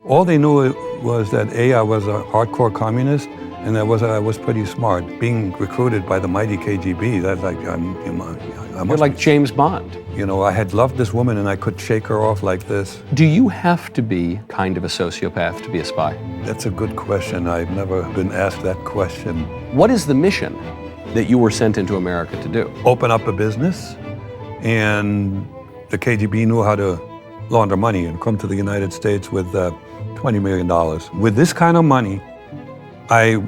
All they knew was that I was a hardcore communist, and that I was pretty smart. Being recruited by the mighty KGB, that's like, You're like James Bond. You know, I had loved this woman and I could shake her off like this. Do you have to be kind of a sociopath to be a spy? That's a good question. I've never been asked that question. What is the mission that you were sent into America to do? Open up a business, and the KGB knew how to launder money and come to the United States with $20 million. With this kind of money, I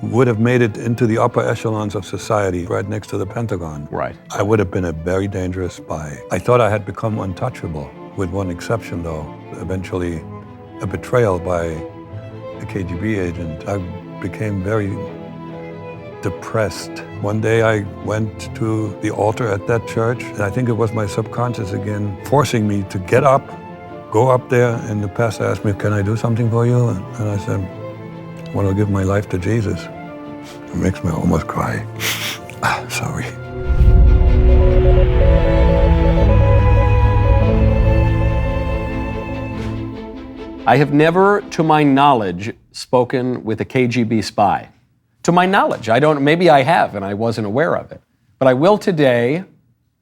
would have made it into the upper echelons of society right next to the Pentagon. Right. I would have been a very dangerous spy. I thought I had become untouchable, with one exception though, eventually a betrayal by a KGB agent. I became very depressed. One day I went to the altar at that church, and I think it was my subconscious again forcing me to get up, go up there, and the pastor asked me, "Can I do something for you?" And I said, "I want to give my life to Jesus." It makes me almost cry. Sorry. I have never, to my knowledge, spoken with a KGB spy. To my knowledge, maybe I have and I wasn't aware of it. But I will today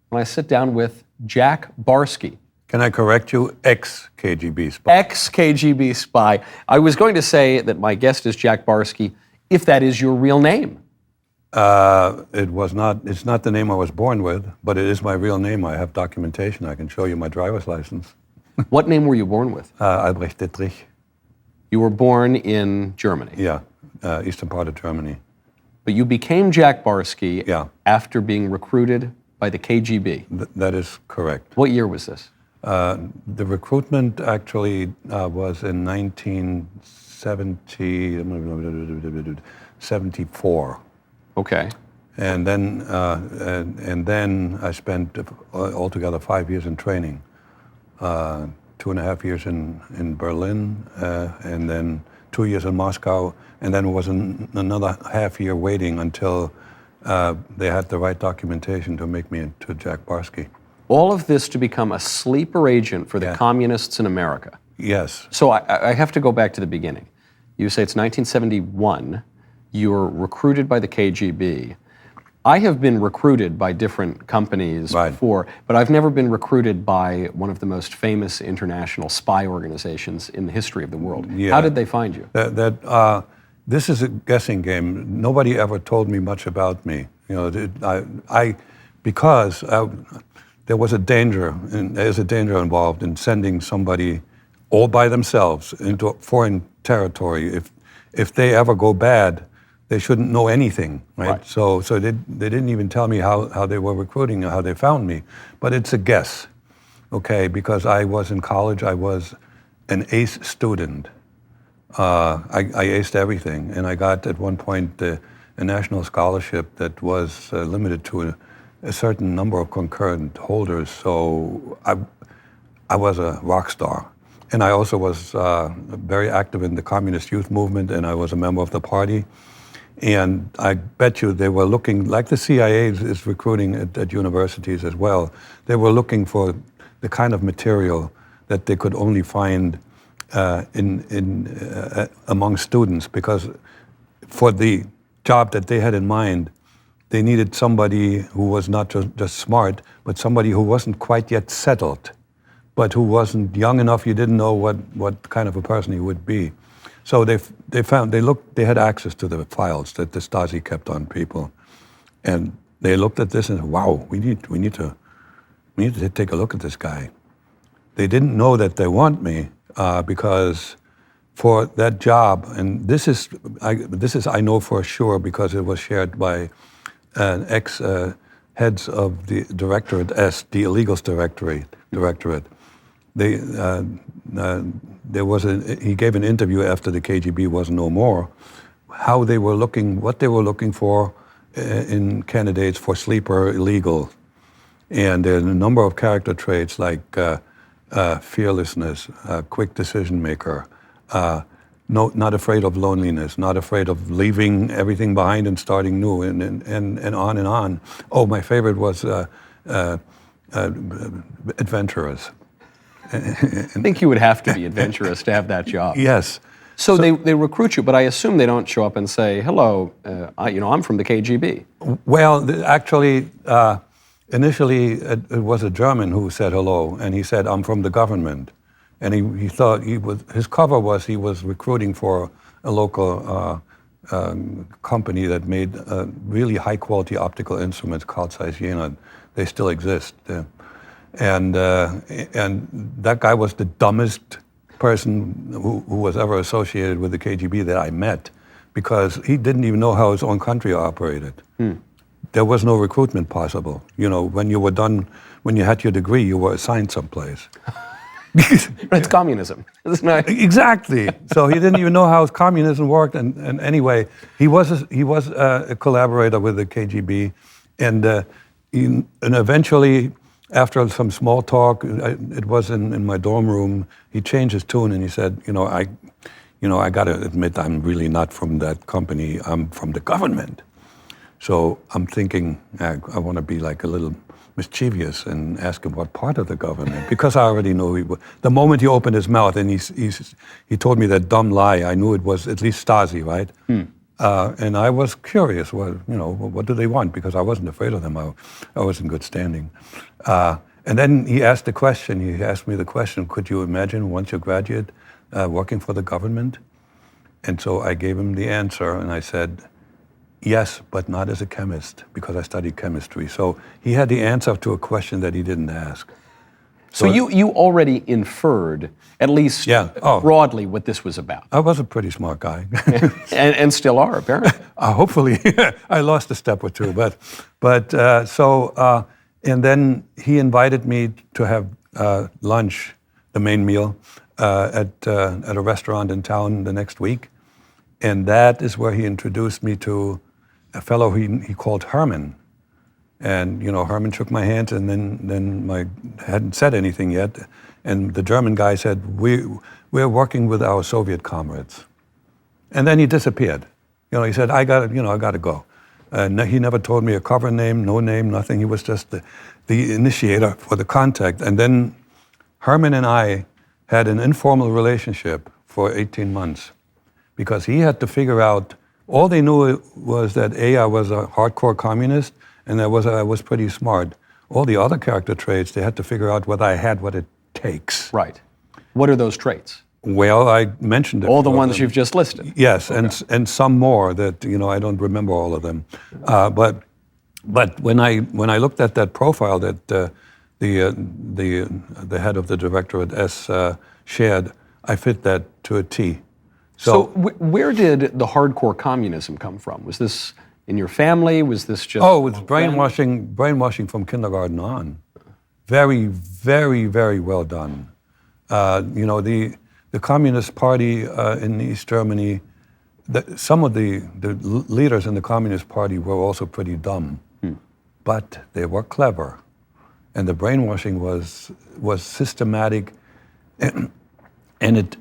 when I sit down with Jack Barsky. Can I correct you? Ex-KGB spy. Ex-KGB spy. I was going to say that my guest is Jack Barsky, if that is your real name. It's not the name I was born with, but it is my real name. I have documentation. I can show you my driver's license. What name were you born with? Albrecht Dittrich. You were born in Germany? Yeah, eastern part of Germany. But you became Jack Barsky after being recruited by the KGB? That is correct. What year was this? The recruitment actually was in 1974. Okay. And then I spent altogether 5 years in training. 2.5 years in Berlin, and then 2 years in Moscow, and then it was another half year waiting until they had the right documentation to make me into Jack Barsky. All of this to become a sleeper agent for the communists in America. Yes. So I have to go back to the beginning. You say it's 1971, you were recruited by the KGB. I have been recruited by different companies before, but I've never been recruited by one of the most famous international spy organizations in the history of the world. Yeah. How did they find you? This is a guessing game. Nobody ever told me much about me. You know, because there was a danger, and there's a danger involved in sending somebody all by themselves into foreign territory. If they ever go bad, they shouldn't know anything, right? So they didn't even tell me how they were recruiting or how they found me. But it's a guess, okay? Because I was in college, I was an ace student. I aced everything, and I got at one point a national scholarship that was limited to a certain number of concurrent holders. So I was a rock star. And I also was very active in the communist youth movement, and I was a member of the party. And I bet you they were looking, like the CIA is recruiting at universities as well, they were looking for the kind of material that they could only find among students, because for the job that they had in mind, they needed somebody who was not just smart, but somebody who wasn't quite yet settled, but who wasn't young enough, you didn't know what kind of a person he would be. So they had access to the files that the Stasi kept on people, and they looked at this and said, "Wow, we need to take a look at this guy." They didn't know that they want me because for that job, and this is I know for sure because it was shared by an ex heads of the Directorate the Illegals Directorate. He gave an interview after the KGB was no more, what they were looking for in candidates for sleeper illegal. And there are a number of character traits like fearlessness, quick decision maker, not afraid of loneliness, not afraid of leaving everything behind and starting new, and on and on. Oh, my favorite was adventurous. I think you would have to be adventurous to have that job. Yes. So they recruit you, but I assume they don't show up and say, "Hello, I'm from the KGB." Well, actually, initially it was a German who said hello, and he said, "I'm from the government," and he thought his cover was he was recruiting for a local company that made really high quality optical instruments called Jena. They still exist, and that guy was the dumbest person who was ever associated with the KGB that I met, because he didn't even know how his own country operated. There was no recruitment possible. When you were done, when you had your degree, you were assigned someplace. It's communism. It's not. Exactly. So he didn't even know how communism worked. And anyway, he was a collaborator with the KGB, and eventually, after some small talk, it was in my dorm room, he changed his tune and he said, I got to admit, I'm really not from that company. I'm from the government. So I'm thinking, I want to be like a little mischievous and ask him what part of the government, because I already know he would. The moment he opened his mouth and he told me that dumb lie, I knew it was at least Stasi, right? And I was curious, what do they want? Because I wasn't afraid of them. I was in good standing. And then he asked me the question, could you imagine once you graduate working for the government? And so I gave him the answer and I said, yes, but not as a chemist, because I studied chemistry. So he had the answer to a question that he didn't ask. So you already inferred, at least broadly, what this was about. I was a pretty smart guy. and still are, apparently. Hopefully. I lost a step or two. And then he invited me to have lunch, the main meal, at a restaurant in town the next week. And that is where he introduced me to a fellow he called Herman. And Herman shook my hand, and then hadn't said anything yet, and the German guy said, "We're working with our Soviet comrades," and then he disappeared. He said, "I got to go." He never told me a cover name, no name, nothing. He was just the initiator for the contact. And then Herman and I had an informal relationship for 18 months, because he had to figure out. All they knew was that I was a hardcore communist, and I was pretty smart. All the other character traits, they had to figure out whether I had what it takes. Right. What are those traits? Well, I mentioned it. All the ones you've just listed. Yes, okay. and some more that I don't remember all of them. But when I looked at that profile that the head of the directorate S shared, I fit that to a T. So where did the hardcore communism come from? Was this in your family? Was this just... Oh, it's brainwashing from kindergarten on. Very, very, very well done. The Communist Party in East Germany, some of the leaders in the Communist Party were also pretty dumb, but they were clever. And the brainwashing was systematic, and it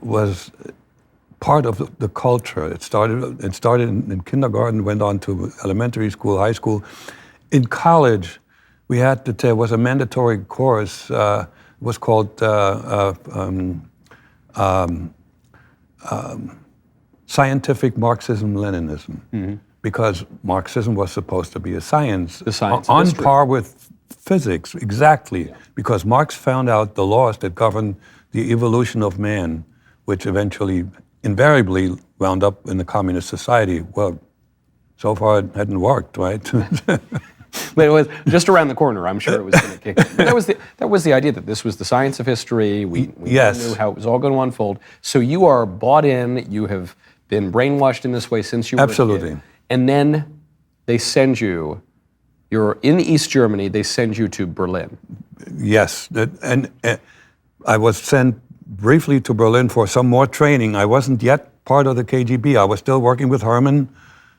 was part of the culture. It started in kindergarten, went on to elementary school, high school. In college, we had to take, was a mandatory course, was called scientific Marxism-Leninism, because Marxism was supposed to be a science on par with physics, exactly, because Marx found out the laws that govern the evolution of man, which eventually invariably wound up in the communist society. Well, so far it hadn't worked, right? But it was just around the corner. I'm sure it was going to kick in. But that was the idea, that this was the science of history. We knew how it was all going to unfold. So you are bought in. You have been brainwashed in this way since you were a kid. And then they send you. You're in East Germany. They send you to Berlin. Yes, and I was sent briefly to Berlin for some more training. I wasn't yet part of the KGB. I was still working with Herman,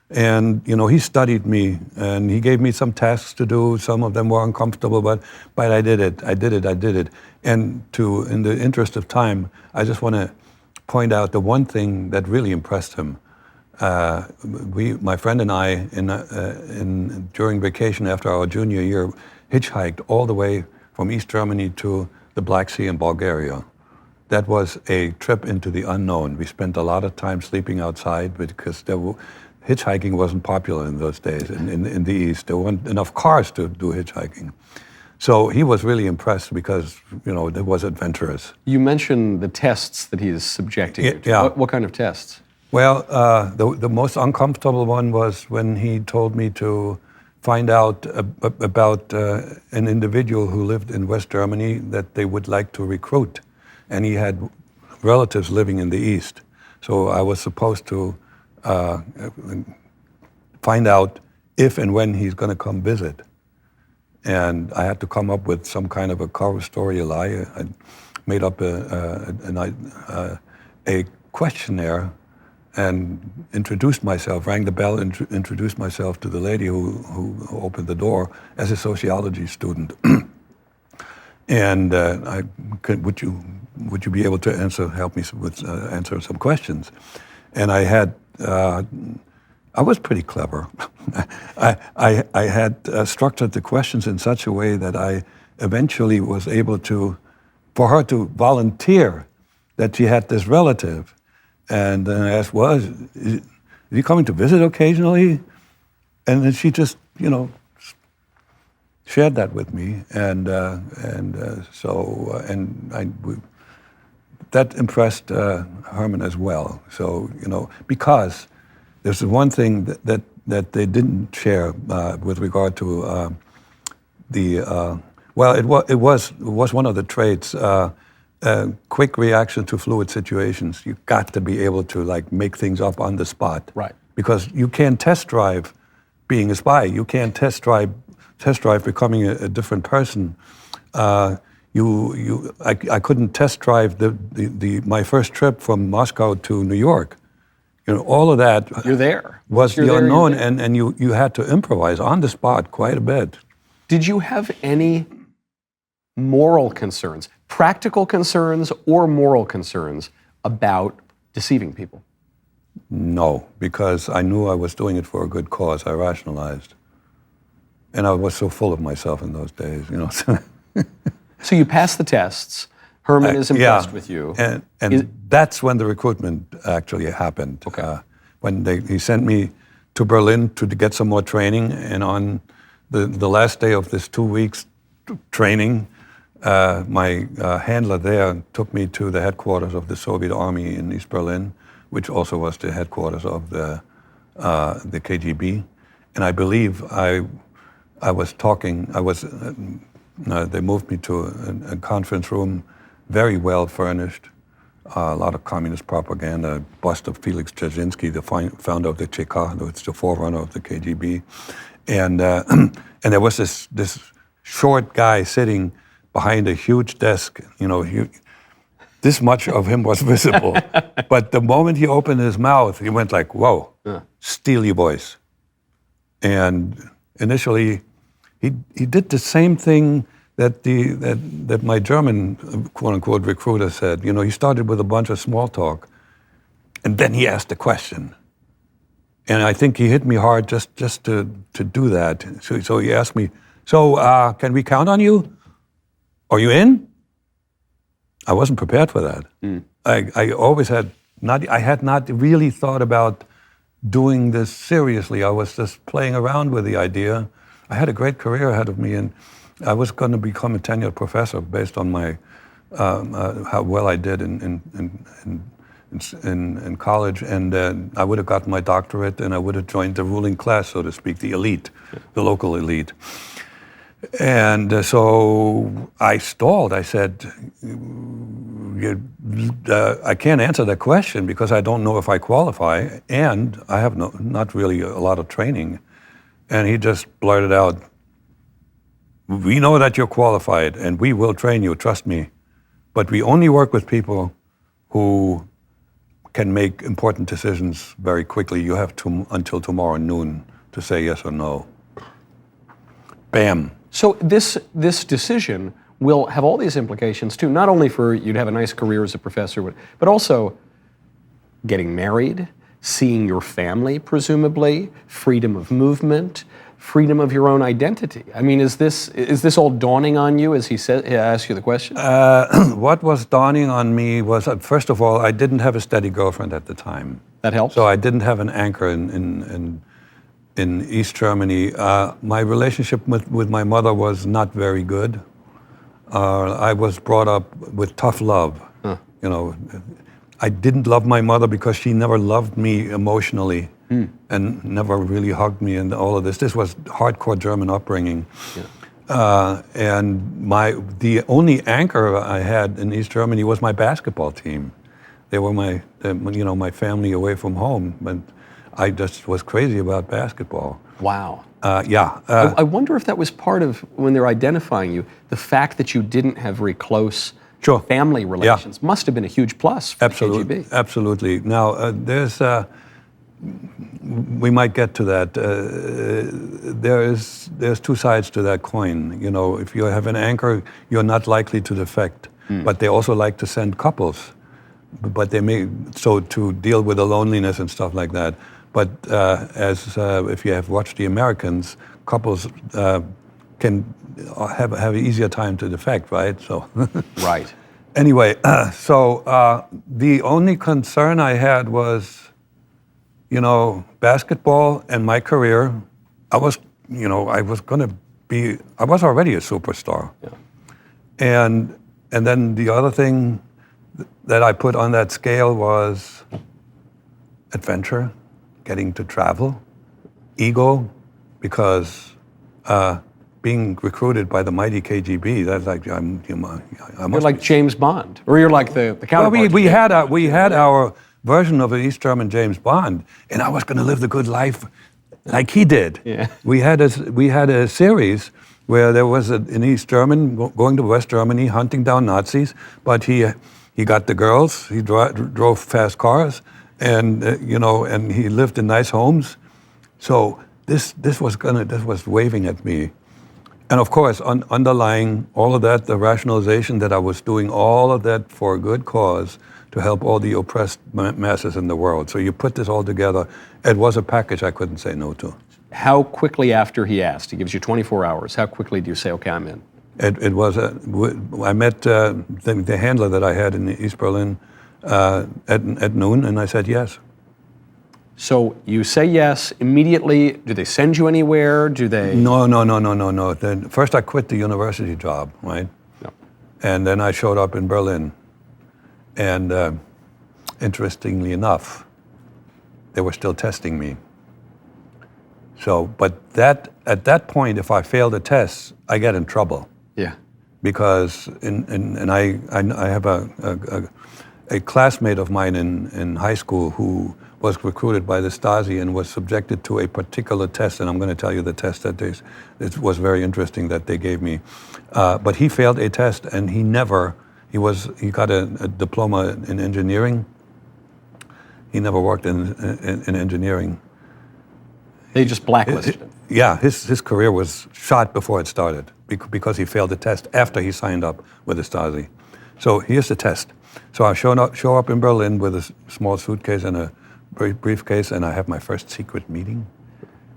and he studied me, and he gave me some tasks to do. Some of them were uncomfortable, but I did it. And in the interest of time, I just want to point out the one thing that really impressed him. My friend and I, during vacation after our junior year, hitchhiked all the way from East Germany to the Black Sea and Bulgaria. That was a trip into the unknown. We spent a lot of time sleeping outside because hitchhiking wasn't popular in those days in the East. There weren't enough cars to do hitchhiking. So he was really impressed because, it was adventurous. You mentioned the tests that he's subjecting you to. Yeah. What kind of tests? Well, the most uncomfortable one was when he told me to find out about an individual who lived in West Germany that they would like to recruit. And he had relatives living in the East. So I was supposed to find out if and when he's going to come visit. And I had to come up with some kind of a cover story, a lie. I made up a questionnaire and introduced myself, rang the bell, introduced myself to the lady who opened the door as a sociology student. And would you be able to help me with answer some questions? And I was pretty clever. I had structured the questions in such a way that I eventually was able for her to volunteer that she had this relative. And then I asked, well, is he coming to visit occasionally? And then she just, shared that with me. That impressed Herman as well. So, because there's one thing that they didn't share with regard to it was one of the traits, quick reaction to fluid situations. You got to be able to make things up on the spot. Right. Because you can't test drive being a spy. You can't test drive becoming a different person. I couldn't test drive my first trip from Moscow to New York. All of that. You're there. Was the unknown, and you had to improvise on the spot quite a bit. Did you have any moral concerns, practical concerns or moral concerns about deceiving people? No, because I knew I was doing it for a good cause. I rationalized. And I was so full of myself in those days, So you passed the tests. Herman is impressed with you. And that's when the recruitment actually happened. Okay. When he sent me to Berlin to get some more training, and on the last day of this 2 weeks training, my handler there took me to the headquarters of the Soviet Army in East Berlin, which also was the headquarters of the KGB. And I believe I was talking. They moved me to a conference room, very well furnished. A lot of communist propaganda, bust of Felix Dzerzhinsky, the founder of the ČK, it's the forerunner of the KGB. And there was this short guy sitting behind a huge desk, this much of him was visible. But the moment he opened his mouth, he went like, whoa, steely voice. And initially, he did the same thing that my German quote-unquote recruiter said. He started with a bunch of small talk, and then he asked a question. And I think he hit me hard just to do that. So he asked me, can we count on you? Are you in? I wasn't prepared for that. I always had not really thought about doing this seriously. I was just playing around with the idea. I had a great career ahead of me, and I was going to become a tenured professor based on my how well I did in college, and I would have gotten my doctorate, and I would have joined the ruling class, so to speak, the elite, the local elite. And so I stalled. I said, I can't answer that question because I don't know if I qualify, and I have not really a lot of training. And he just blurted out, we know that you're qualified, and we will train you, trust me. But we only work with people who can make important decisions very quickly. You have until tomorrow noon to say yes or no. Bam. So this decision will have all these implications too, not only for you to have a nice career as a professor, but also getting married, seeing your family, presumably, freedom of movement, freedom of your own identity. I mean, is this all dawning on you as he asks you the question? What was dawning on me was, first of all, I didn't have a steady girlfriend at the time. That helps. So I didn't have an anchor in East Germany. My relationship with my mother was not very good. I was brought up with tough love. Huh. You know, I didn't love my mother because she never loved me emotionally and never really hugged me and all of this. This was hardcore German upbringing. Yeah. And the only anchor I had in East Germany was my basketball team. They were my family away from home, but I just was crazy about basketball. Wow. Yeah. I wonder if that was part of, when they're identifying you, the fact that you didn't have very close family relations must have been a huge plus for the KGB. Absolutely. Now, we might get to that. There's two sides to that coin. You know, if you have an anchor, you're not likely to defect. But they also like to send couples. But they may, so to deal with the loneliness and stuff like that. But if you have watched the Americans, couples can have an easier time to defect, right? So. Right. Anyway, the only concern I had was, basketball and my career. I was already a superstar. Yeah. And then the other thing that I put on that scale was adventure, getting to travel, ego, because being recruited by the mighty KGB, that's like you're like James Bond, or you're like the counterpart. Well, we had our version of an East German James Bond, and I was going to live the good life like he did. Yeah. We had a series where there was an East German going to West Germany hunting down Nazis, but he got the girls, he drove fast cars, and and he lived in nice homes. So this was waving at me. And of course, underlying all of that, the rationalization that I was doing all of that for a good cause to help all the oppressed masses in the world. So you put this all together, it was a package I couldn't say no to. How quickly after he asked, he gives you 24 hours, how quickly do you say, okay, I'm in? I met the handler that I had in East Berlin at noon, and I said yes. So you say yes immediately. Do they send you anywhere? Do they? No. Then first I quit the university job, right? No. And then I showed up in Berlin. And interestingly enough, they were still testing me. So, but at that point, if I failed the test, I get in trouble. Yeah. Because I have a classmate of mine in high school who was recruited by the Stasi and was subjected to a particular test, and I'm going to tell you the test that it was very interesting that they gave me. But he failed a test, and he got a diploma in engineering. He never worked in engineering. They just blacklisted him. Yeah, his career was shot before it started because he failed the test after he signed up with the Stasi. So here's the test. So I show up in Berlin with a small suitcase and a briefcase, and I have my first secret meeting.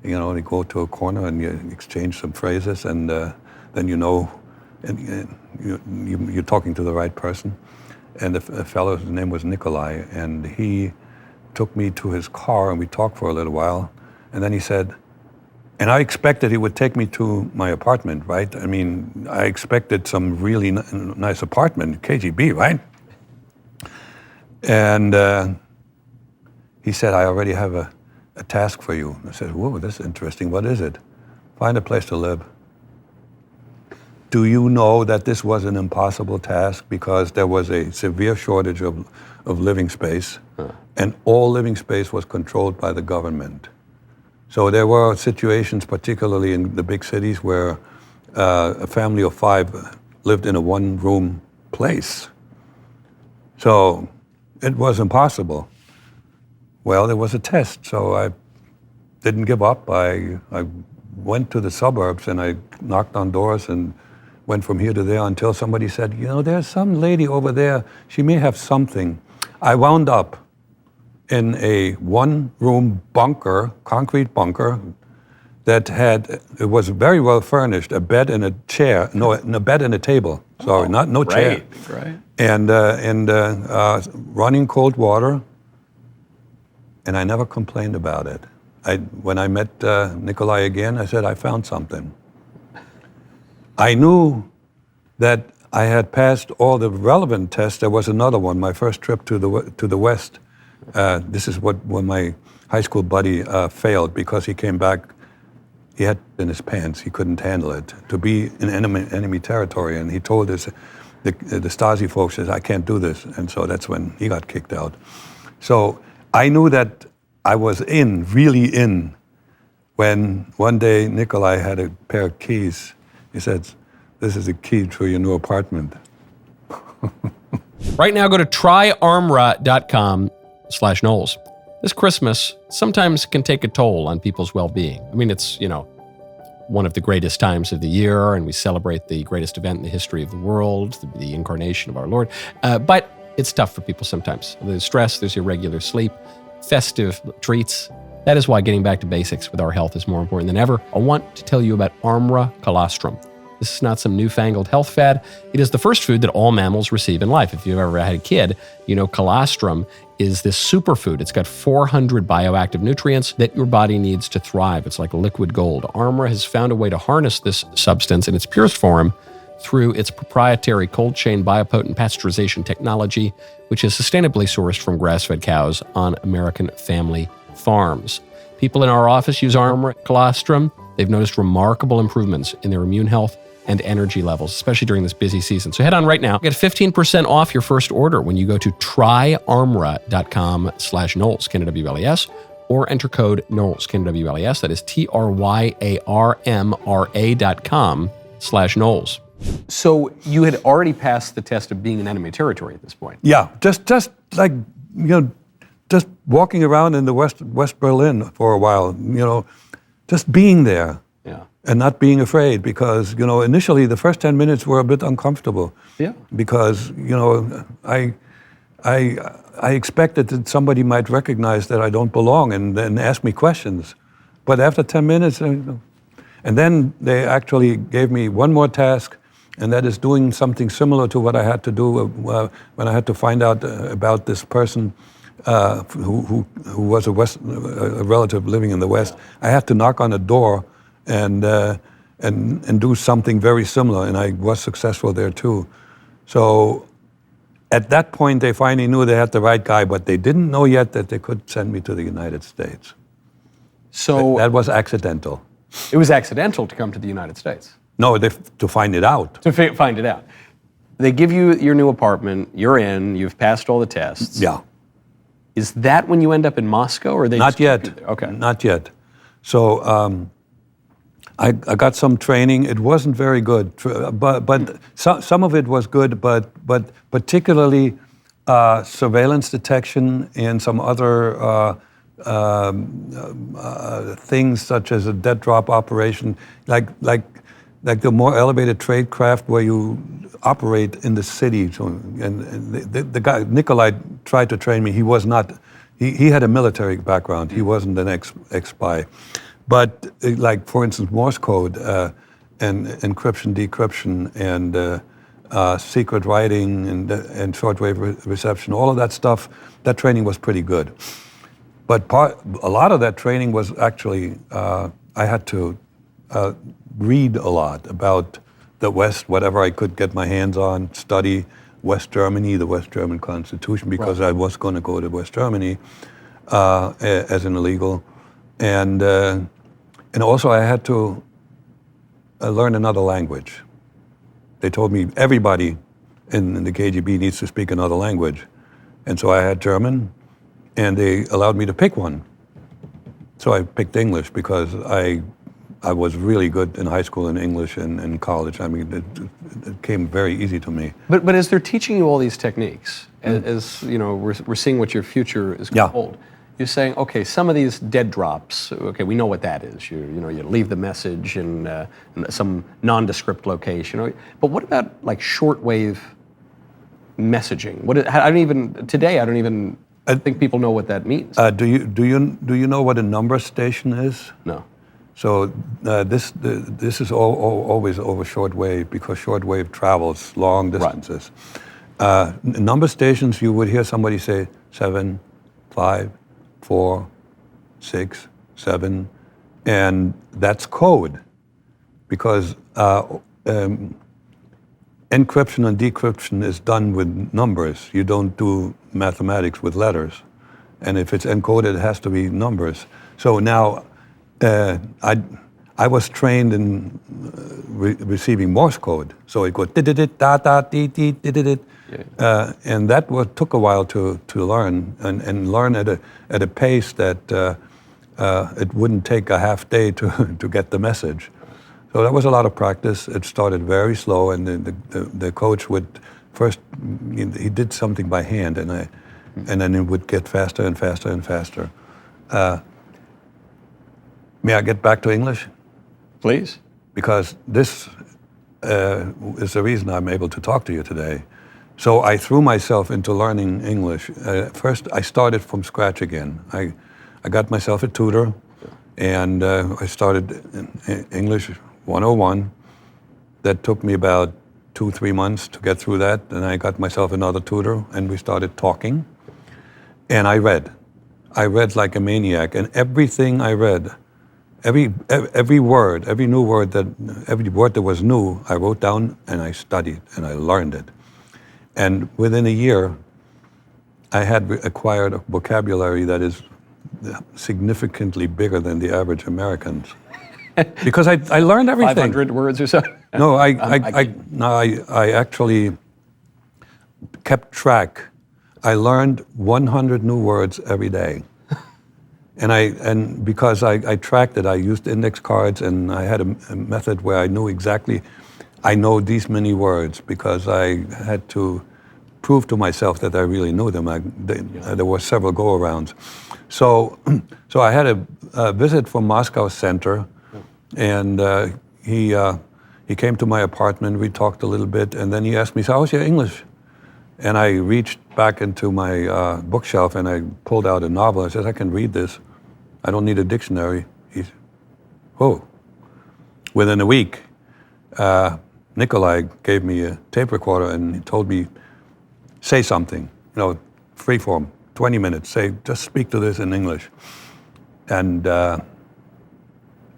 You go to a corner and you exchange some phrases, and then you're talking to the right person. And the fellow's name was Nikolai, and he took me to his car, and we talked for a little while. And then he said, and I expected he would take me to my apartment, right? I mean, I expected some really nice apartment, KGB, right? And he said, I already have a task for you. I said, whoa, this is interesting. What is it? Find a place to live. Do you know that this was an impossible task because there was a severe shortage of living space, and all living space was controlled by the government. So there were situations, particularly in the big cities, where a family of 5 lived in a one-room place. So it was impossible. Well, there was a test, so I didn't give up. I went to the suburbs and I knocked on doors and went from here to there until somebody said, there's some lady over there, she may have something. I wound up in a one-room bunker, concrete bunker, that it was very well furnished, a bed and a chair, a bed and a table, sorry, no chair. Right. And running cold water, and I never complained about it. When I met Nikolai again, I said, I found something. I knew that I had passed all the relevant tests. There was another one, my first trip to the West. This is when my high school buddy failed because he came back. He had in his pants. He couldn't handle it to be in enemy territory. And he told the Stasi folks, says, I can't do this. And so that's when he got kicked out. So I knew that I was really in, when one day Nikolai had a pair of keys. He said, this is a key to your new apartment. Right now, go to tryarmra.com/Knowles. This Christmas sometimes can take a toll on people's well-being. I mean, it's, one of the greatest times of the year, and we celebrate the greatest event in the history of the world, the incarnation of our Lord. But it's tough for people sometimes. There's stress, there's irregular sleep, festive treats. That is why getting back to basics with our health is more important than ever. I want to tell you about Armra colostrum. This is not some newfangled health fad. It is the first food that all mammals receive in life. If you've ever had a kid, you know colostrum is this superfood. It's got 400 bioactive nutrients that your body needs to thrive. It's like liquid gold. Armra has found a way to harness this substance in its purest form through its proprietary cold chain biopotent pasteurization technology, which is sustainably sourced from grass-fed cows on American family farms. People in our office use Armra colostrum. They've noticed remarkable improvements in their immune health and energy levels, especially during this busy season. So head on right now. Get 15% off your first order when you go to tryarmra.com/Knowles, KNWLES, or enter code Knowles, KNWLES. That is TRYARMRA.com/Knowles. So you had already passed the test of being in enemy territory at this point. Yeah, just like, just walking around in the West Berlin for a while, just being there. Yeah. And not being afraid, because initially the first 10 minutes were a bit uncomfortable. Yeah. Because I expected that somebody might recognize that I don't belong and then ask me questions, but after 10 minutes, and then they actually gave me one more task, and that is doing something similar to what I had to do when I had to find out about this person who was a relative living in the West. I had to knock on a door and do something very similar, and I was successful there too. So at that point, they finally knew they had the right guy, but they didn't know yet that they could send me to the United States. So that was accidental. It was accidental to come to the United States. No, to find it out. To find it out. They give you your new apartment, you're in, you've passed all the tests. Yeah. Is that when you end up in Moscow, or are they Not yet. Okay. Not yet. So I got some training. It wasn't very good, but some of it was good, but particularly surveillance detection and some other things such as a dead drop operation, like the more elevated trade craft where you operate in the city. So, and the guy Nikolai tried to train me. He was not. He had a military background. He wasn't an ex-spy. But like, for instance, Morse code and encryption, decryption, and secret writing and shortwave reception, all of that stuff, that training was pretty good. But a lot of that training was actually, I had to read a lot about the West, whatever I could get my hands on, study West Germany, the West German Constitution, because I was going to go to West Germany as an illegal. And also I had to learn another language. They told me everybody in the KGB needs to speak another language. And so I had German, and they allowed me to pick one. So I picked English because I was really good in high school in English and in college. I mean, it came very easy to me. But as they're teaching you all these techniques, as we're seeing what your future is going to hold. You're saying, okay, some of these dead drops, okay, we know what that is. You leave the message in some nondescript location. But what about like shortwave messaging? I don't even think people know what that means. Do you know what a number station is? No. So this is always over shortwave because shortwave travels long distances. Number stations, you would hear somebody say 7, 5, 4, 6, 7, and that's code because encryption and decryption is done with numbers. You don't do mathematics with letters. And if it's encoded, it has to be numbers. So now I was trained in receiving Morse code. So it goes did da da dee dee did. And that took a while to learn and learn at a pace that it wouldn't take a half day to get the message. So that was a lot of practice. It started very slow, and the coach would first he did something by hand, and then it would get faster and faster and faster. May I get back to English? Please. Because this is the reason I'm able to talk to you today. So I threw myself into learning English. First, I started from scratch again. I got myself a tutor, and I started English 101. That took me about 2-3 months to get through that. And I got myself another tutor, and we started talking. And I read. I read like a maniac, and everything I read, every word, every word that was new, I wrote down and I studied and I learned it. And within a year, I had acquired a vocabulary that is significantly bigger than the average American's. Because I learned everything. 500 words or so? No, I actually kept track. I learned 100 new words every day. And because I tracked it, I used index cards, and I had a method where I knew exactly, I know these many words because I had to prove to myself that I really knew them. There were several go-arounds. So I had a visit from Moscow Center, and he came to my apartment. We talked a little bit, and then he asked me, "So how's your English?" And I reached back into my bookshelf and I pulled out a novel. I said, "I can read this. I don't need a dictionary." He said, "Oh." Within a week, Nikolai gave me a tape recorder and he told me, "Say something, free form, 20 minutes. Just speak to this in English." And a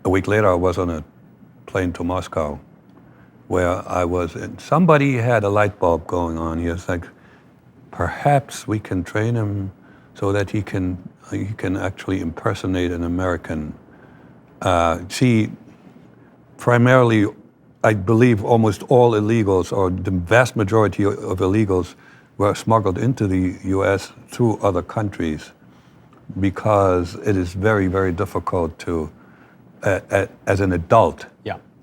week later, I was on a plane to Moscow, where I was, and somebody had a light bulb going on. He was like, perhaps we can train him so that he can actually impersonate an American. Primarily, I believe almost all illegals, or the vast majority of illegals, were smuggled into the U.S. through other countries because it is very, very difficult to, as an adult,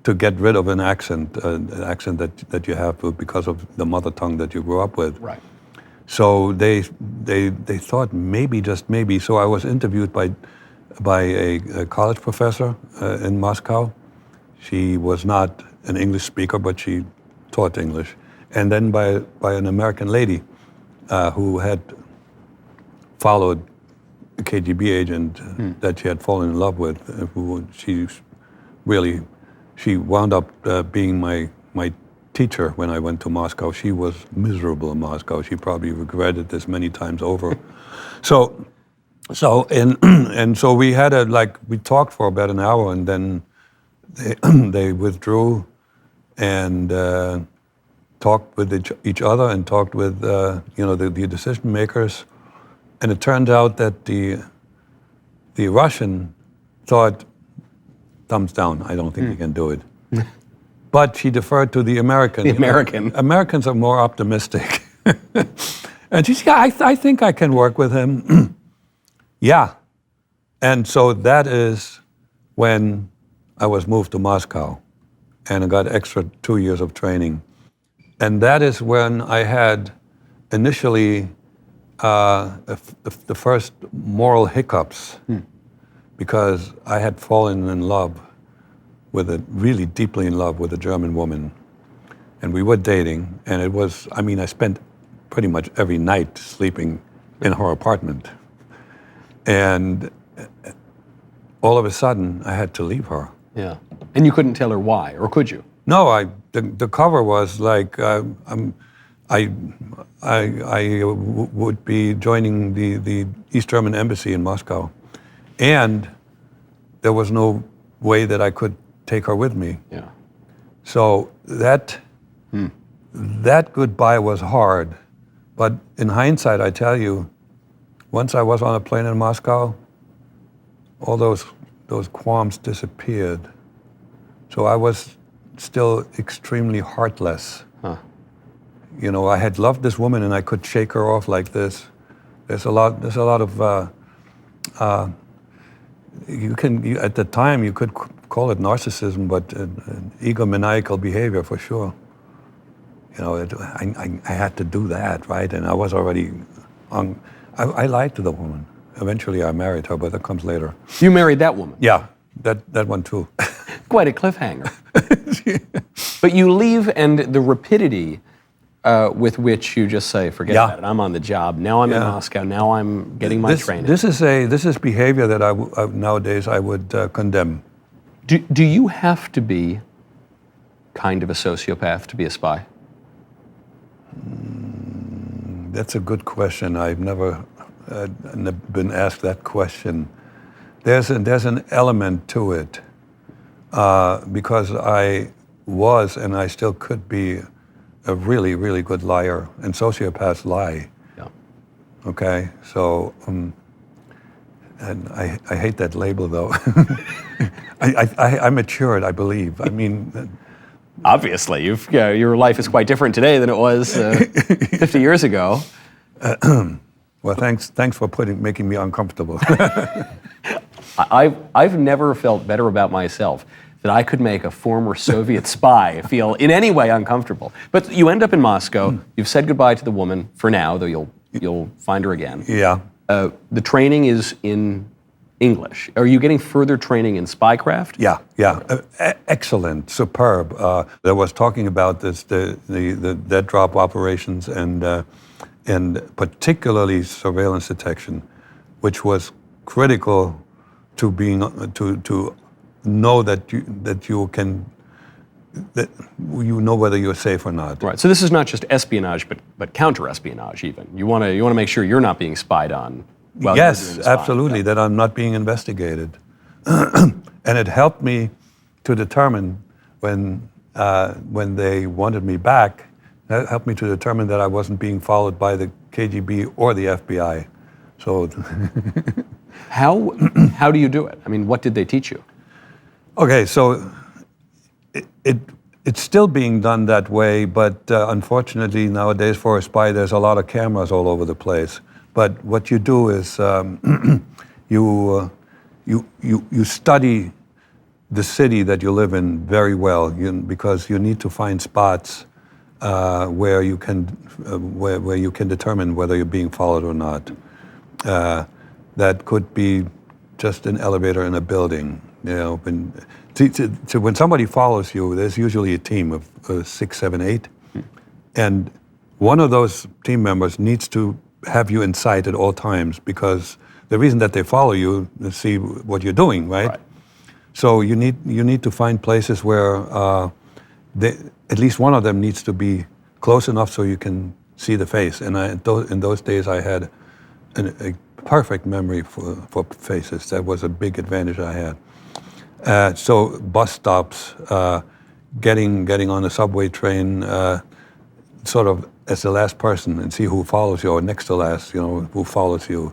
to get rid of an accent that you have because of the mother tongue that you grew up with. Right. So they thought maybe, just maybe. So I was interviewed by a college professor in Moscow. She was not an English speaker, but she taught English. And then by an American lady who had followed a KGB agent that she had fallen in love with. She wound up being my teacher when I went to Moscow. She was miserable in Moscow. She probably regretted this many times over. So we had we talked for about an hour, and then they withdrew and talked with each other and talked with the decision makers. And it turned out that the Russian thought, thumbs down, I don't think he can do it. But she deferred to the American. The American. Americans are more optimistic. And she said, I think I can work with him. Yeah. And so that is when I was moved to Moscow, and I got extra 2 years of training. And that is when I had initially the first moral hiccups, because I had fallen in love really deeply in love with a German woman. And we were dating, and it was, I spent pretty much every night sleeping in her apartment. And all of a sudden I had to leave her. Yeah. And you couldn't tell her why, or could you? No, the cover was like I would be joining the East German embassy in Moscow, and there was no way that I could take her with me. Yeah. So that goodbye was hard, but in hindsight, I tell you, once I was on a plane in Moscow, all those qualms disappeared. So I was still extremely heartless. Huh. You know, I had loved this woman and I could shake her off like this. There's a lot of at the time you could call it narcissism, but egomaniacal behavior for sure. You know, I had to do that, right? And I was already I lied to the woman. Eventually I married her, but that comes later. You married that woman? Yeah, that one too. Quite a cliffhanger. But you leave, and the rapidity with which you just say, forget about it, I'm on the job, now I'm in Moscow, now I'm getting my training. This is behavior that nowadays I would condemn. Do you have to be kind of a sociopath to be a spy? That's a good question. I've never been asked that question. There's an element to it because I was and I still could be a really, really good liar, and sociopaths lie. Yeah. Okay, so and I hate that label though. I matured, I believe. I mean. Obviously, your life is quite different today than it was 50 years ago. Well, thanks for making me uncomfortable. I've never felt better about myself that I could make a former Soviet spy feel in any way uncomfortable. But you end up in Moscow. You've said goodbye to the woman for now, though you'll find her again. Yeah. The training is in English. Are you getting further training in spycraft? Yeah. Excellent, superb. There was talking about this, the dead drop operations and particularly surveillance detection, which was critical to being to know that you know whether you're safe or not. Right. So this is not just espionage, but counter-espionage even. You want to make sure you're not being spied on. Yes, absolutely. That I'm not being investigated, and it helped me to determine when they wanted me back. That helped me to determine that I wasn't being followed by the KGB or the FBI. So, how do you do it? I mean, what did they teach you? Okay, so it's still being done that way, but unfortunately nowadays for a spy, there's a lot of cameras all over the place. But what you do is you study the city that you live in very well, because you need to find spots where you can determine whether you're being followed or not. That could be just an elevator in a building. You know, when somebody follows you, there's usually a team of 6, 7, 8, and one of those team members needs to have you in sight at all times, because the reason that they follow you is to see what you're doing, right? So you need to find places where at least one of them needs to be close enough so you can see the face. And in those days, I had a perfect memory for faces. That was a big advantage I had. So bus stops, getting on a subway train, sort of as the last person, and see who follows you, or next to last, who follows you.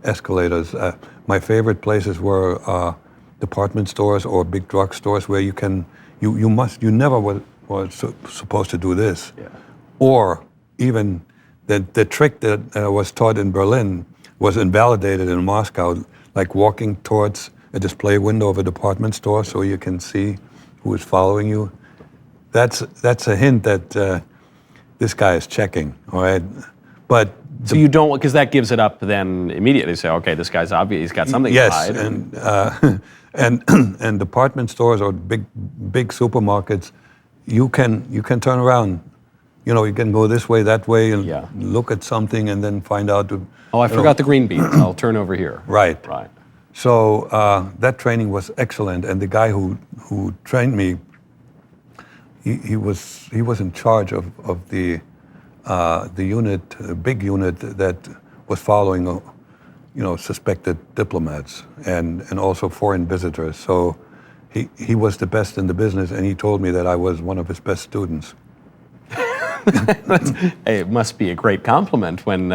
Escalators. My favorite places were department stores or big drug stores where you never were supposed to do this. Yeah. Or even the trick that was taught in Berlin was invalidated in Moscow, like walking towards a display window of a department store so you can see who is following you. That's a hint that this guy is checking, all right? But so you don't, because that gives it up then immediately. Say, okay, this guy's obvious, he's got something to hide. Yes, and department stores or big supermarkets, you can turn around. You can go this way, that way, and look at something, and then find out. I forgot the green beans. I'll turn over here. Right. So that training was excellent, and the guy who trained me, he was in charge of the unit, a big unit that was following, suspected diplomats and also foreign visitors. So he was the best in the business, and he told me that I was one of his best students. It must be a great compliment when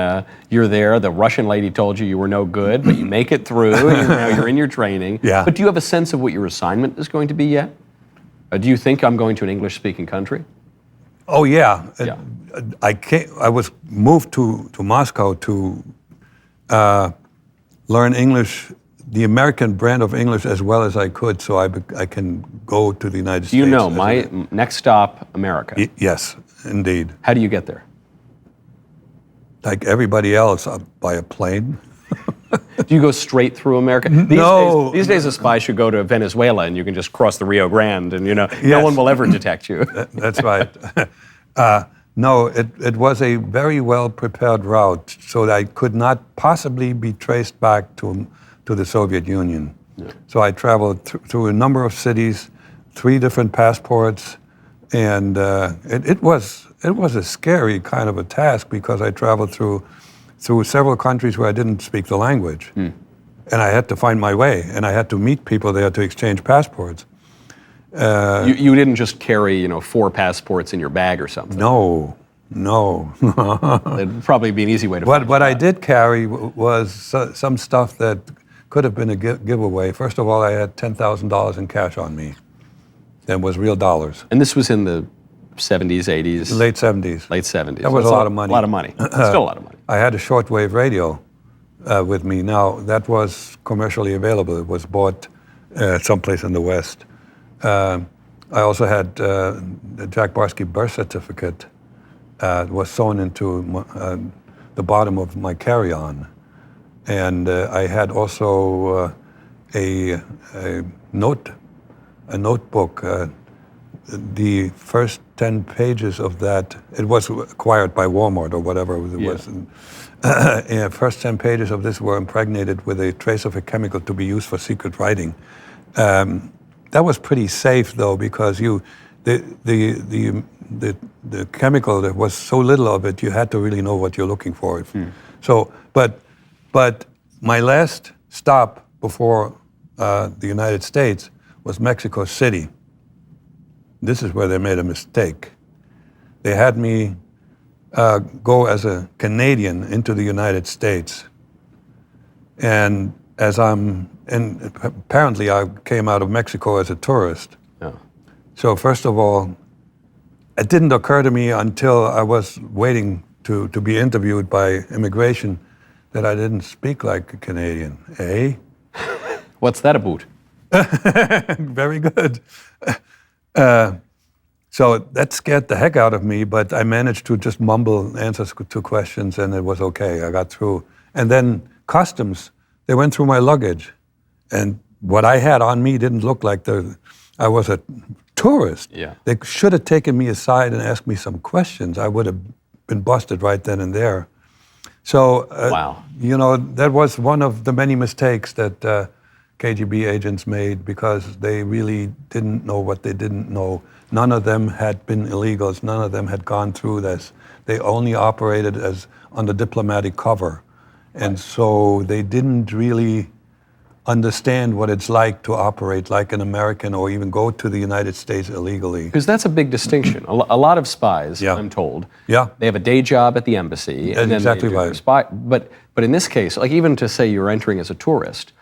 you're there. The Russian lady told you were no good, but you make it through. And now you're in your training. Yeah. But do you have a sense of what your assignment is going to be yet? Do you think I'm going to an English-speaking country? Oh yeah. Yeah. I was moved to Moscow to learn English, the American brand of English, as well as I could, so I can go to the United States. You know, my next stop, America. Yes, indeed. How do you get there? Like everybody else, by a plane. Do you go straight through America? No. These days a spy should go to Venezuela and you can just cross the Rio Grande and, no Yes. one will ever detect you. That's right. No, it was a very well-prepared route, so that I could not possibly be traced back to the Soviet Union. Yeah. So I traveled through a number of cities, 3 different passports, and it was a scary kind of a task because I traveled through several countries where I didn't speak the language. And I had to find my way, and I had to meet people there to exchange passports. You didn't just carry, 4 passports in your bag or something. No. It'd probably be an easy way to find What I did carry was some stuff that could have been a giveaway. First of all, I had $10,000 in cash on me. That was real dollars. And this was in the 70s, 80s? Late 70s. Late 70s. That was a lot of money. A lot of money. Still a lot of money. I had a shortwave radio with me. Now, that was commercially available. It was bought someplace in the West. I also had the Jack Barsky birth certificate was sewn into the bottom of my carry-on. And I had also a notebook. The first 10 pages of that, it was acquired by Walmart or whatever it was. And first 10 pages of this were impregnated with a trace of a chemical to be used for secret writing. That was pretty safe though, because the chemical, there was so little of it, you had to really know what you're looking for. So, but my last stop before the United States was Mexico City. This is where they made a mistake. They had me go as a Canadian into the United States. And apparently I came out of Mexico as a tourist. Yeah. So first of all, it didn't occur to me until I was waiting to be interviewed by immigration that I didn't speak like a Canadian. Eh? What's that about? Very good. So that scared the heck out of me, but I managed to just mumble answers to questions and it was okay. I got through. And then customs, they went through my luggage. And what I had on me didn't look like I was a tourist. Yeah. They should have taken me aside and asked me some questions. I would have been busted right then and there. So, wow. That was one of the many mistakes that KGB agents made because they really didn't know what they didn't know. None of them had been illegals. None of them had gone through this. They only operated as under diplomatic cover. And so they didn't really understand what it's like to operate like an American or even go to the United States illegally. Because that's a big distinction. A lot of spies, I'm told, they have a day job at the embassy. And then exactly they do their right. spy. But in this case, like even to say you're entering as a tourist,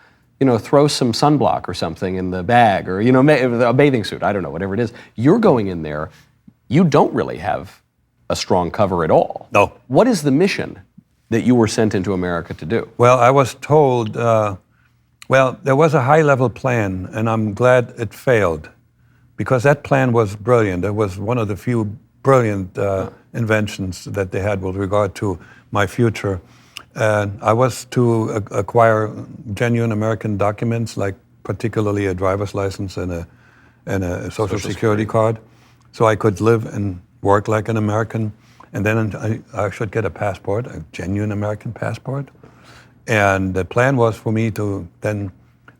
throw some sunblock or something in the bag or, a bathing suit, I don't know, whatever it is. You're going in there, you don't really have a strong cover at all. No. What is the mission that you were sent into America to do? Well, I was told, there was a high-level plan, and I'm glad it failed because that plan was brilliant. It was one of the few brilliant inventions that they had with regard to my future. I was to acquire genuine American documents, like particularly a driver's license and a social security card, so I could live and work like an American. And then I should get a passport, a genuine American passport. And the plan was for me to then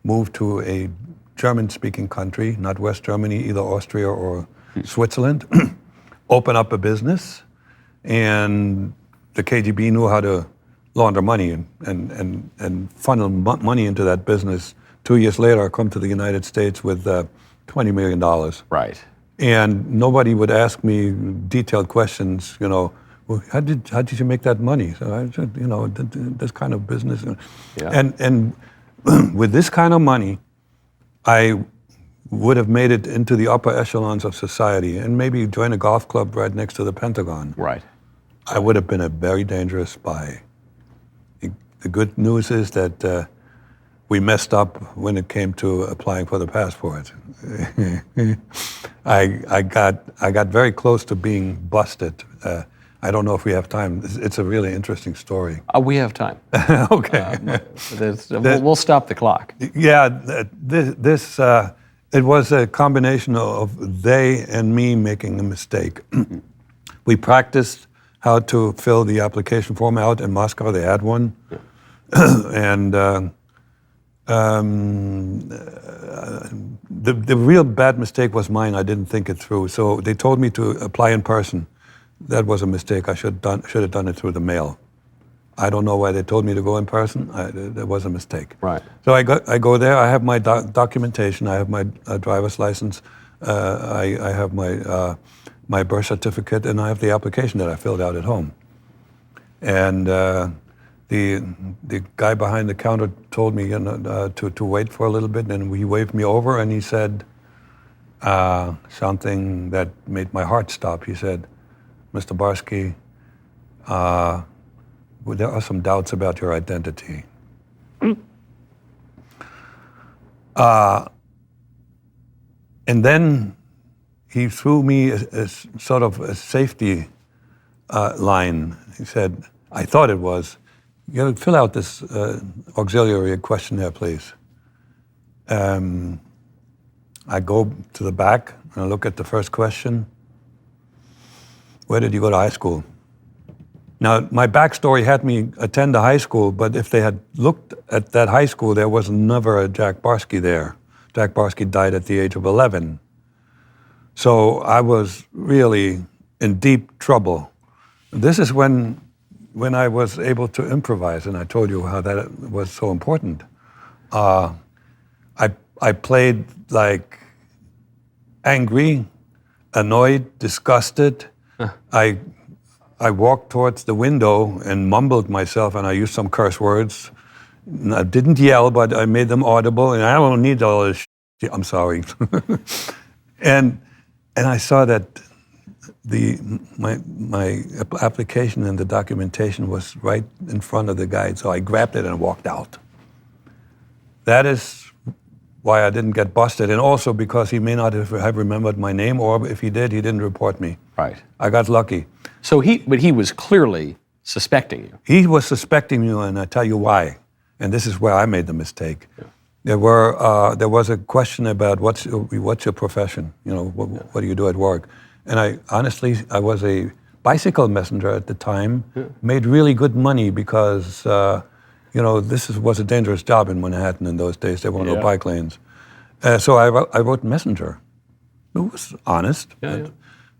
move to a German-speaking country, not West Germany, either Austria or Switzerland, open up a business, and the KGB knew how to launder money and funnel money into that business. 2 years later, I come to the United States with $20 million. Right. And nobody would ask me detailed questions, well, how did you make that money? So I said, this kind of business. Yeah. And with this kind of money, I would have made it into the upper echelons of society and maybe join a golf club right next to the Pentagon. Right. I would have been a very dangerous spy. The good news is that we messed up when it came to applying for the passport. I got very close to being busted. I don't know if we have time. It's a really interesting story. We have time. Okay. We'll stop the clock. Yeah, it was a combination of they and me making a mistake. We practiced how to fill the application form out in Moscow. They had one. And the real bad mistake was mine. I didn't think it through. So they told me to apply in person. That was a mistake. I should have done it through the mail. I don't know why they told me to go in person. That was a mistake. Right. So I go there. I have my documentation. I have my driver's license. I have my birth certificate, and I have the application that I filled out at home. And the guy behind the counter told me to wait for a little bit, and he waved me over, and he said something that made my heart stop. He said, "Mr. Barsky, there are some doubts about your identity." And then he threw me a sort of a safety line. He said, I thought it was, "You got to fill out this auxiliary questionnaire, please." I go to the back and I look at the first question. Where did you go to high school? Now, my backstory had me attend a high school, but if they had looked at that high school, there was never a Jack Barsky there. Jack Barsky died at the age of 11. So I was really in deep trouble. This is when I was able to improvise, and I told you how that was so important. I played like angry, annoyed, disgusted. I walked towards the window and mumbled myself, and I used some curse words. And I didn't yell, but I made them audible, and I don't need all this shit. I'm sorry. And I saw that my application and the documentation was right in front of the guy, so I grabbed it and walked out. That is why I didn't get busted, and also because he may not have remembered my name, or if he did, he didn't report me. Right. I got lucky. So he was clearly suspecting you. He was suspecting you, and I tell you why. And this is where I made the mistake. Yeah. There was a question about what's your profession? What do you do at work? And I was a bicycle messenger at the time. Yeah. Made really good money because this was a dangerous job in Manhattan in those days. There were no bike lanes. So I wrote messenger. It was honest. Yeah.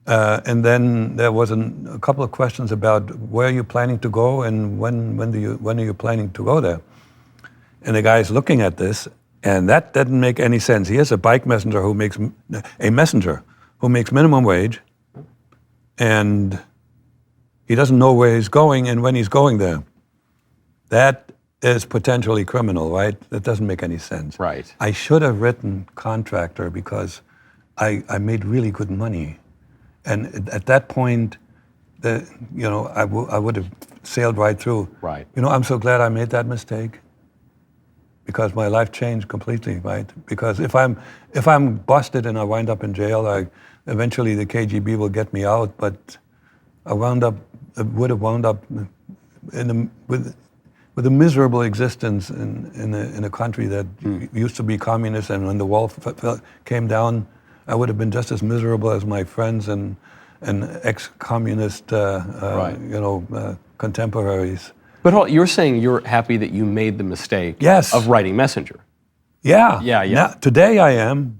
And then there was a couple of questions about where are you planning to go and when are you planning to go there? And the guy's looking at this, and that didn't make any sense. He is a bike messenger who makes minimum wage, and he doesn't know where he's going and when he's going there. That is potentially criminal, right? That doesn't make any sense. Right. I should have written contractor because I made really good money. And at that point, I would have sailed right through. Right. I'm so glad I made that mistake because my life changed completely, right? Because if I'm busted and I wind up in jail, eventually the KGB will get me out. But I would have wound up with a miserable existence in a country that used to be communist, and when the wall came down, I would have been just as miserable as my friends and ex-communist, contemporaries. But you're saying you're happy that you made the mistake Yes. of writing messenger. Yeah. Yeah. Now, today I am.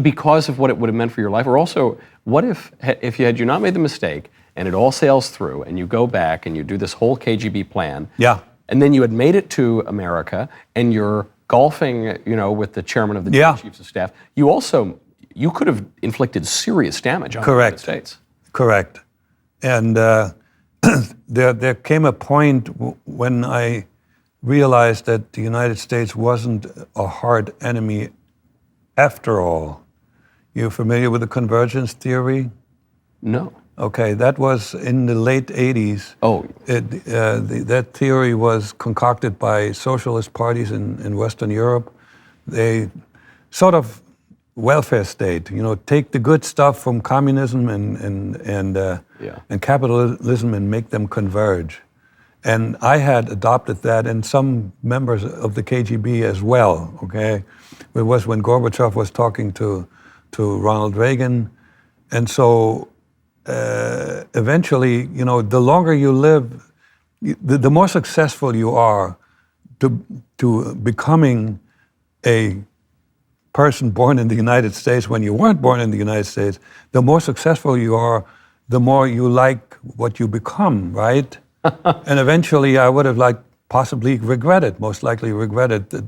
Because of what it would have meant for your life? Or also, what if you not made the mistake and it all sails through and you go back and you do this whole KGB plan, Yeah. and then you had made it to America and you're golfing, with the chairman of the chiefs of staff, you could have inflicted serious damage on the United States. Correct. And there came a point when I realized that the United States wasn't a hard enemy after all. You familiar with the convergence theory? No. Okay, that was in the late 80s. Oh. That theory was concocted by socialist parties in Western Europe. They sort of welfare state, take the good stuff from communism and capitalism and make them converge. And I had adopted that, and some members of the KGB as well, okay? It was when Gorbachev was talking to Ronald Reagan. And so eventually, the longer you live, the more successful you are to becoming a person born in the United States when you weren't born in the United States, the more successful you are, the more you like what you become, right? And eventually I would have most likely regretted it.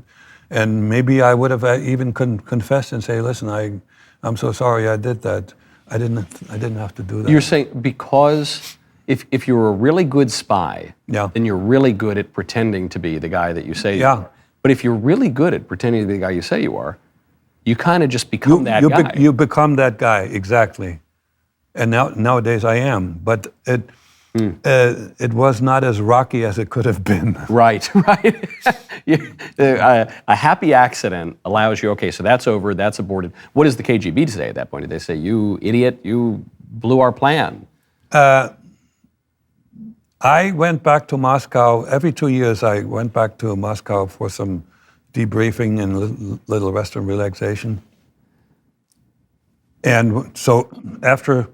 And maybe I would have even confessed and say, listen, I'm so sorry I did that. I didn't have to do that. You're saying because if you're a really good spy, then you're really good at pretending to be the guy that you say you are. But if you're really good at pretending to be the guy you say you are, you kind of just become that guy. You become that guy, exactly. And nowadays I am. But it was not as rocky as it could have been. Right. A happy accident allows you, okay, so that's over, that's aborted. What does the KGB say at that point? Did they say, you idiot, you blew our plan? I went back to Moscow. Every 2 years I went back to Moscow for some debriefing and little rest and relaxation. And so after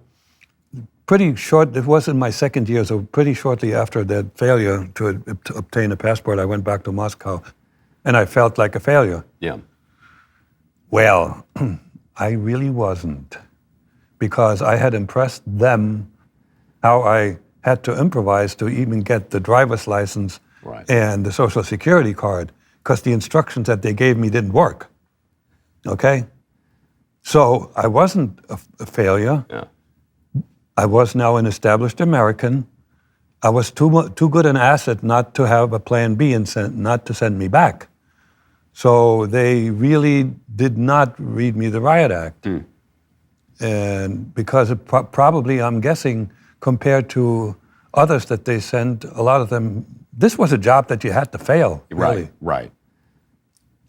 it was in my second year, so pretty shortly after that failure to obtain a passport, I went back to Moscow, and I felt like a failure. Yeah. Well, I really wasn't, because I had impressed them how I had to improvise to even get the driver's license and the Social Security card, because the instructions that they gave me didn't work. Okay? So I wasn't a failure. Yeah. I was now an established American. I was too good an asset not to have a plan B and not to send me back. So they really did not read me the riot act. And because probably, I'm guessing, compared to others that they sent, a lot of them, this was a job that you had to fail, really. Right.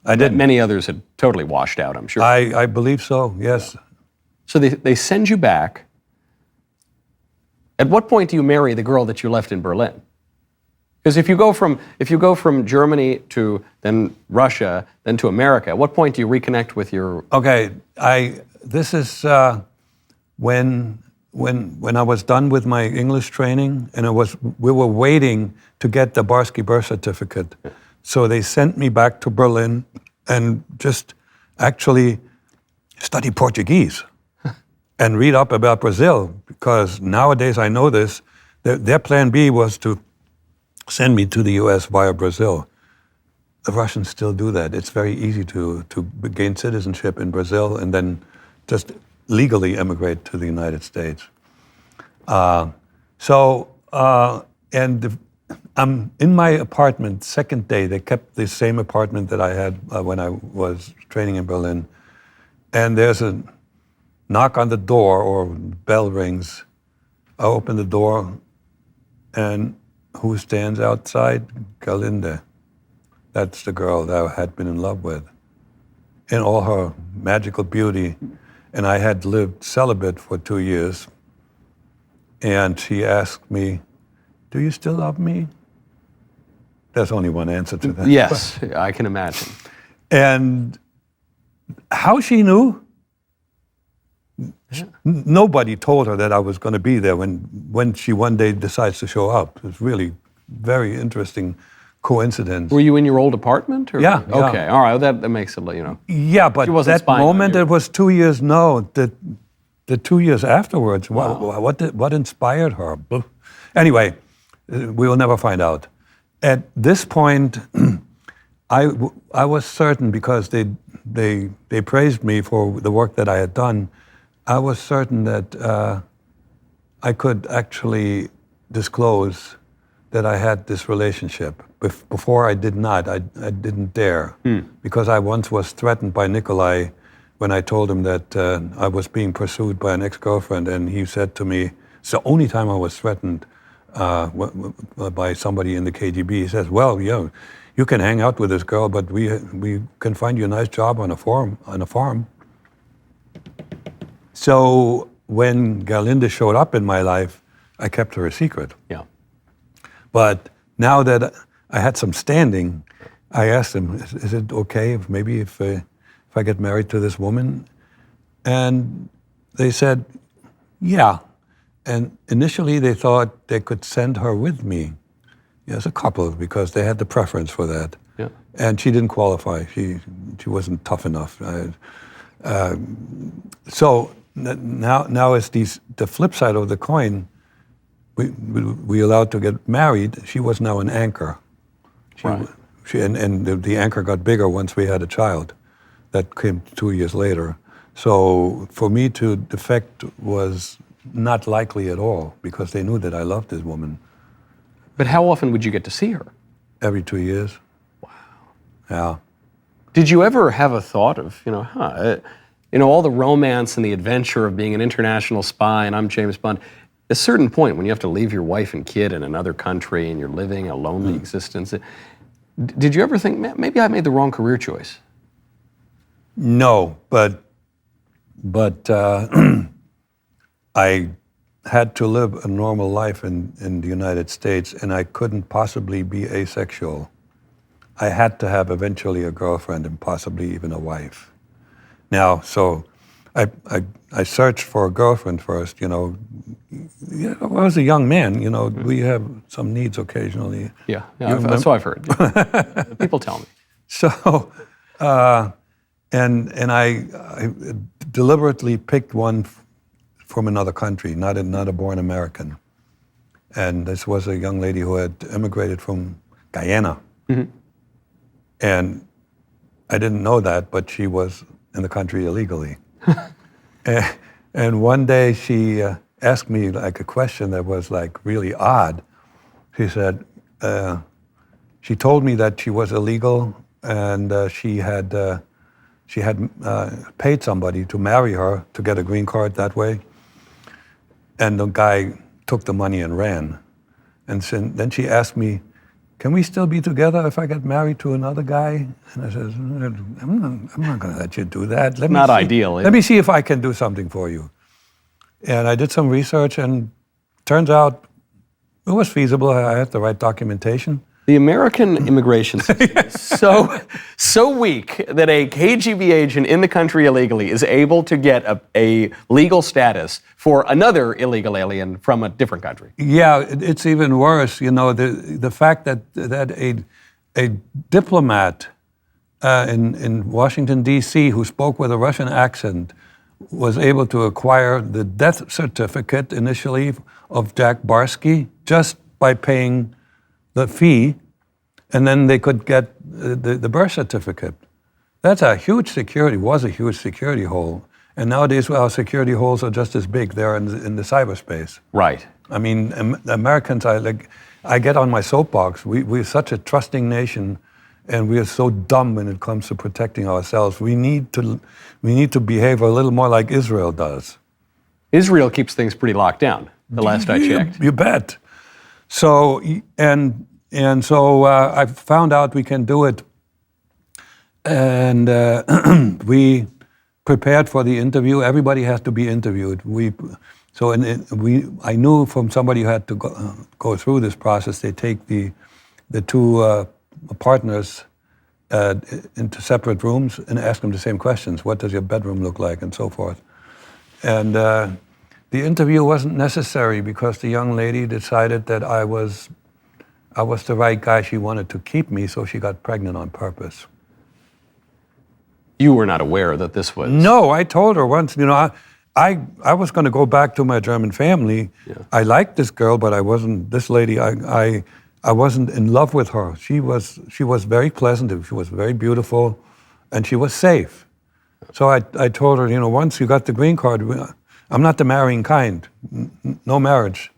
I didn't. Many others had totally washed out, I'm sure. I believe so, yes. So they send you back. At what point do you marry the girl that you left in Berlin? Because if you go from Germany to then Russia, then to America, at what point do you reconnect with your... Okay, this is when I was done with my English training, and we were waiting to get the Barsky birth certificate. So they sent me back to Berlin and just actually study Portuguese and read up about Brazil, because nowadays I know this, their plan B was to send me to the US via Brazil. The Russians still do that. It's very easy to gain citizenship in Brazil and then just legally emigrate to the United States. I'm in my apartment, second day. They kept the same apartment that I had when I was training in Berlin. And there's a knock on the door, or bell rings. I open the door, and who stands outside? Galinde. That's the girl that I had been in love with, in all her magical beauty. And I had lived celibate for 2 years. And she asked me, "Do you still love me?" There's only one answer to that. Yes, I can imagine. And how she knew? Nobody told her that I was going to be there when she one day decides to show up. It's really very interesting coincidence. Were you in your old apartment? Or? Yeah, yeah. Okay, all right, that makes it, Yeah, but She wasn't that spying on moment, you. it was 2 years, the 2 years afterwards, what inspired her? Anyway, we will never find out. At this point, I was certain, because they praised me for the work that I had done, I was certain that I could actually disclose that I had this relationship. Before I did not, I didn't dare, because I once was threatened by Nikolai when I told him that I was being pursued by an ex-girlfriend, and he said to me, it's the only time I was threatened by somebody in the KGB. He says, well, yeah, you can hang out with this girl, but we can find you a nice job on a farm. So when Gerlinde showed up in my life, I kept her a secret. Yeah. But now that I had some standing, I asked him, is it okay if I get married to this woman? And they said, yeah. And initially they thought they could send her with me as a couple, because they had the preference for that. Yeah. And she didn't qualify. She wasn't tough enough. So now is the flip side of the coin. We allowed to get married. She was now an anchor. And the anchor got bigger once we had a child. That came 2 years later. So for me to defect was not likely at all, because they knew that I loved this woman. But how often would you get to see her? Every 2 years. Wow. Yeah. Did you ever have a thought of, all the romance and the adventure of being an international spy, and I'm James Bond, at a certain point when you have to leave your wife and kid in another country and you're living a lonely existence, did you ever think, maybe I made the wrong career choice? No, but I had to live a normal life in the United States, and I couldn't possibly be asexual. I had to have eventually a girlfriend and possibly even a wife. Now, so I searched for a girlfriend first, I was a young man, we have some needs occasionally. Yeah, that's what I've heard. Yeah. People tell me. So, and I deliberately picked one from another country, not a born American. And this was a young lady who had immigrated from Guyana. Mm-hmm. And I didn't know that, but she was in the country illegally. And one day she asked me like a question that was like really odd. She said, she told me that she was illegal, and she had paid somebody to marry her to get a green card that way. And the guy took the money and ran. And then she asked me, can we still be together if I get married to another guy? And I said, I'm not going to let you do that. Not ideal. Let me see if I can do something for you. And I did some research, and turns out it was feasible. I had the right documentation. The American immigration system is so weak that a KGB agent in the country illegally is able to get a legal status for another illegal alien from a different country. Yeah, it's even worse. The fact that a diplomat in Washington, D.C., who spoke with a Russian accent was able to acquire the death certificate initially of Jack Barsky just by paying the fee, and then they could get the birth certificate. That's a huge security hole. And nowadays, our security holes are just as big. They're in the cyberspace. Right. I mean, Americans, I get on my soapbox. We're such a trusting nation, and we are so dumb when it comes to protecting ourselves. We need to behave a little more like Israel does. Israel keeps things pretty locked down, the last I checked. You bet. So, and so I found out we can do it, and we prepared for the interview. Everybody has to be interviewed. I knew from somebody who had to go through this process, they take the two partners into separate rooms and ask them the same questions. What does your bedroom look like, and so forth. And the interview wasn't necessary because the young lady decided that I was I was the right guy. She wanted to keep me, so she got pregnant on purpose. You were not aware that this was... No, I told her once, I was going to go back to my German family. Yeah. I liked this girl, but I wasn't, this lady, I wasn't in love with her. She was very pleasant, she was very beautiful, and she was safe. So I told her, once you got the green card, I'm not the marrying kind, no marriage.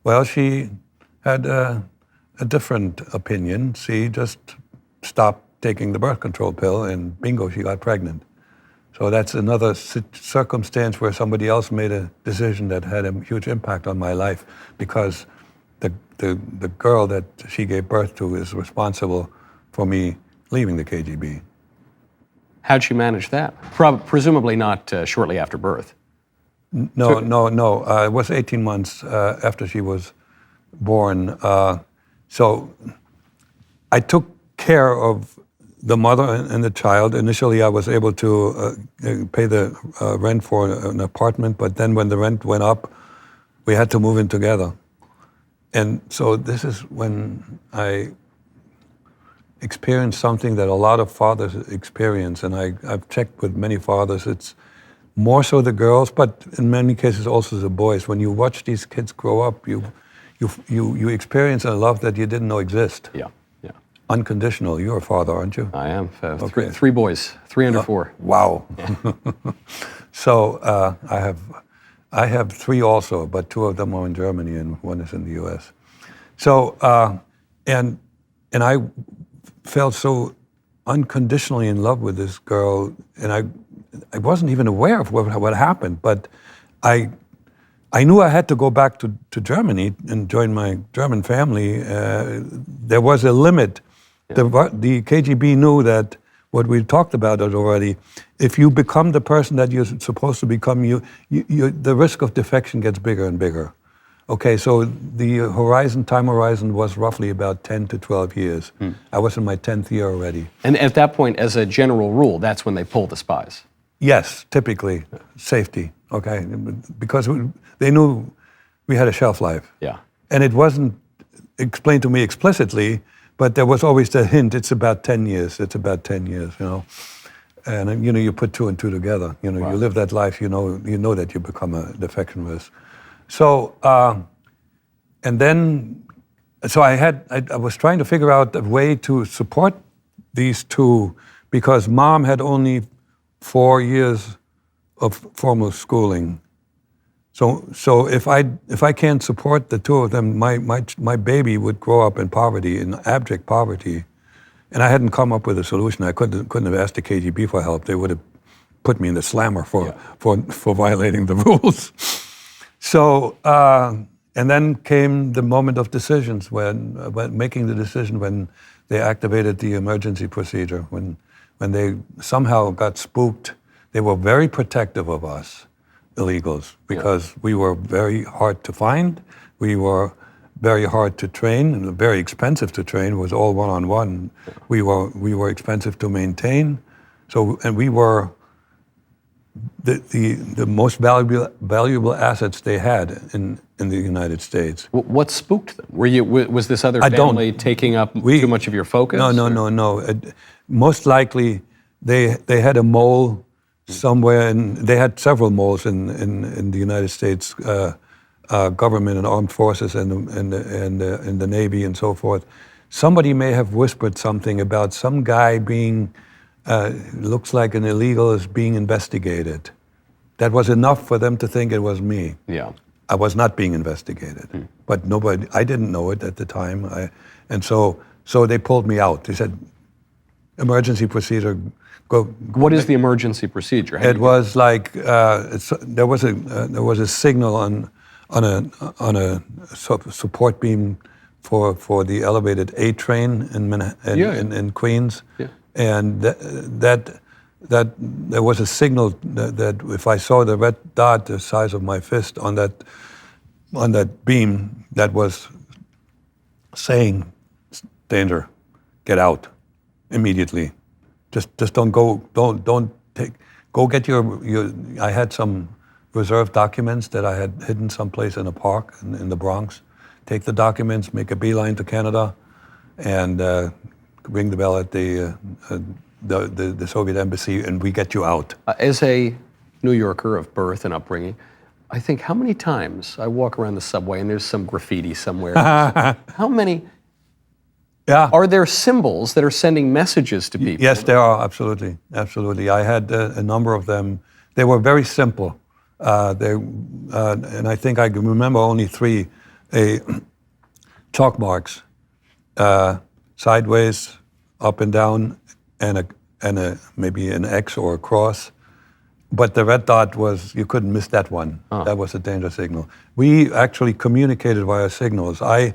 Well, she had a different opinion. She just stopped taking the birth control pill, and bingo, she got pregnant. So that's another circumstance where somebody else made a decision that had a huge impact on my life, because the girl that she gave birth to is responsible for me leaving the KGB. How'd she manage that? Presumably not shortly after birth. No. It was 18 months after she was born. So I took care of the mother and the child. Initially, I was able to pay the rent for an apartment, but then when the rent went up, we had to move in together. And so this is when I experienced something that a lot of fathers experience, and I've checked with many fathers. It's more so the girls, but in many cases also the boys. When you watch these kids grow up, you experience a love that you didn't know exist. Yeah. Unconditional. You're a father, aren't you? I am. Okay. Three boys, 3 under 4. Wow. So I have 3 also, but 2 of them are in Germany and 1 is in the U.S. So and I felt so unconditionally in love with this girl, and I wasn't even aware of what happened, but I knew I had to go back to Germany and join my German family. There was a limit. The KGB knew that what we talked about it already. If you become the person that you're supposed to become, the risk of defection gets bigger and bigger. Okay, so the time horizon was roughly about 10 to 12 years. I was in my 10th year already. And at that point, as a general rule, that's when they pull the spies. Yes, typically, safety, okay? Because they knew we had a shelf life. Yeah. And it wasn't explained to me explicitly, but there was always the hint, it's about 10 years, And, you put 2 and 2 together. Wow. You live that life, you know that you become a defection risk. So, and then, so I was trying to figure out a way to support these 2, because mom had only 4 years of formal schooling. So if I can't support the 2 of them, my baby would grow up in poverty, in abject poverty, and I hadn't come up with a solution. I couldn't have asked the KGB for help. They would have put me in the slammer for violating the rules. So and then came the moment of decisions when making the decision when they activated the emergency procedure, when they somehow got spooked. They were very protective of us illegals, because we were very hard to find, we were very hard to train, and very expensive to train. It was all one-on-one. We were expensive to maintain. So, and we were the most valuable assets they had in the United States. What spooked them? Was this other family taking up too much of your focus? No. Most likely, they had a mole somewhere, and they had several moles in the United States government and armed forces and the Navy and so forth. Somebody may have whispered something about some guy being, looks like an illegal, is being investigated. That was enough for them to think it was me. Yeah. I was not being investigated, but I didn't know it at the time. And so they pulled me out. They said, emergency procedure, go. What is the emergency procedure? It was like, there was a signal on a support beam for the elevated A train in Queens. Yeah. And that there was a signal that if I saw the red dot the size of my fist on that beam, that was saying, danger, get out immediately. Just don't go. Go get your. I had some reserved documents that I had hidden someplace in a park in the Bronx. take the documents, make a beeline to Canada, and ring the bell at the Soviet embassy, and we get you out. As a New Yorker of birth and upbringing, I think how many times I walk around the subway and there's some graffiti somewhere. How many? Yeah. Are there symbols that are sending messages to people? Yes, there are, absolutely, absolutely. I had a number of them. They were very simple. And I think I can remember only 3 chalk marks, sideways, up and down, and maybe an X or a cross. But the red dot was, you couldn't miss that one. Oh. That was a danger signal. We actually communicated via signals. I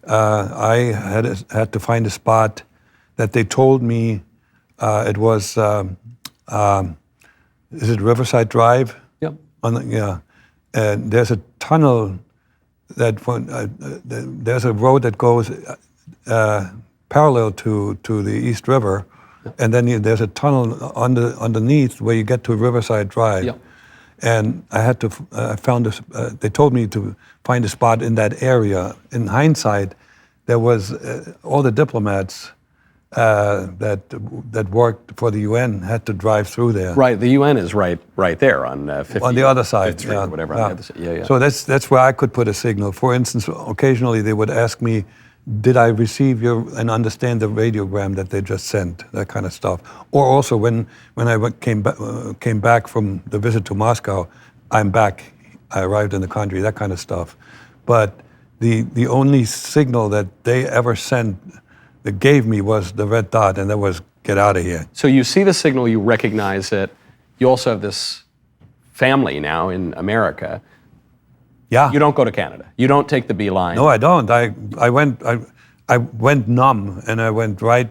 had to find a spot that they told me it was, is it Riverside Drive? Yep. Yeah. And there's a tunnel there's a road that goes parallel to the East River, and then there's a tunnel underneath where you get to Riverside Drive. Yep. And I found they told me to find a spot in that area. In hindsight, there was all the diplomats that worked for the UN had to drive through there. Right, the UN is right there on 50, on the other side, 53 or whatever. Yeah. On the other side. Yeah. So that's where I could put a signal. For instance, occasionally they would ask me, did I receive and understand the radiogram that they just sent, that kind of stuff. Or also when I came back from the visit to Moscow, I'm back, I arrived in the country, that kind of stuff. But the only signal that they ever sent that gave me was the red dot, and that was, get out of here. So you see the signal, you recognize it. You also have this family now in America. Yeah. You don't go to Canada. You don't take the beeline. No, I don't. I went numb, and I went right.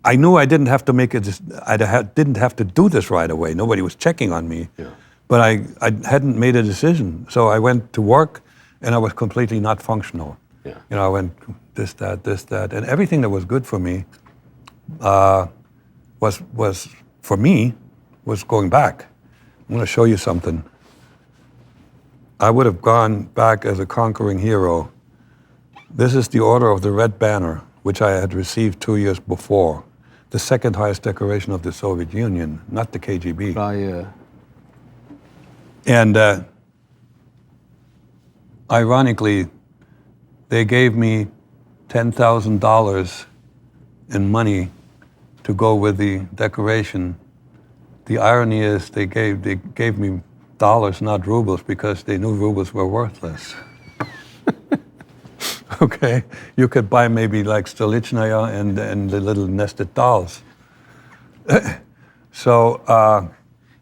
I knew I didn't have to didn't have to do this right away. Nobody was checking on me. Yeah. But I hadn't made a decision. So I went to work, and I was completely not functional. Yeah. You know, I went this, that, and everything that was good for me was for me was going back. I'm going to show you something. I would have gone back as a conquering hero. This is the Order of the Red Banner, which I had received 2 years before, the second highest decoration of the Soviet Union, not the KGB. And ironically, they gave me $10,000 in money to go with the decoration. The irony is they gave me dollars, not rubles, because they knew rubles were worthless. Okay, you could buy maybe like Stolichnaya and the little nested dolls. So,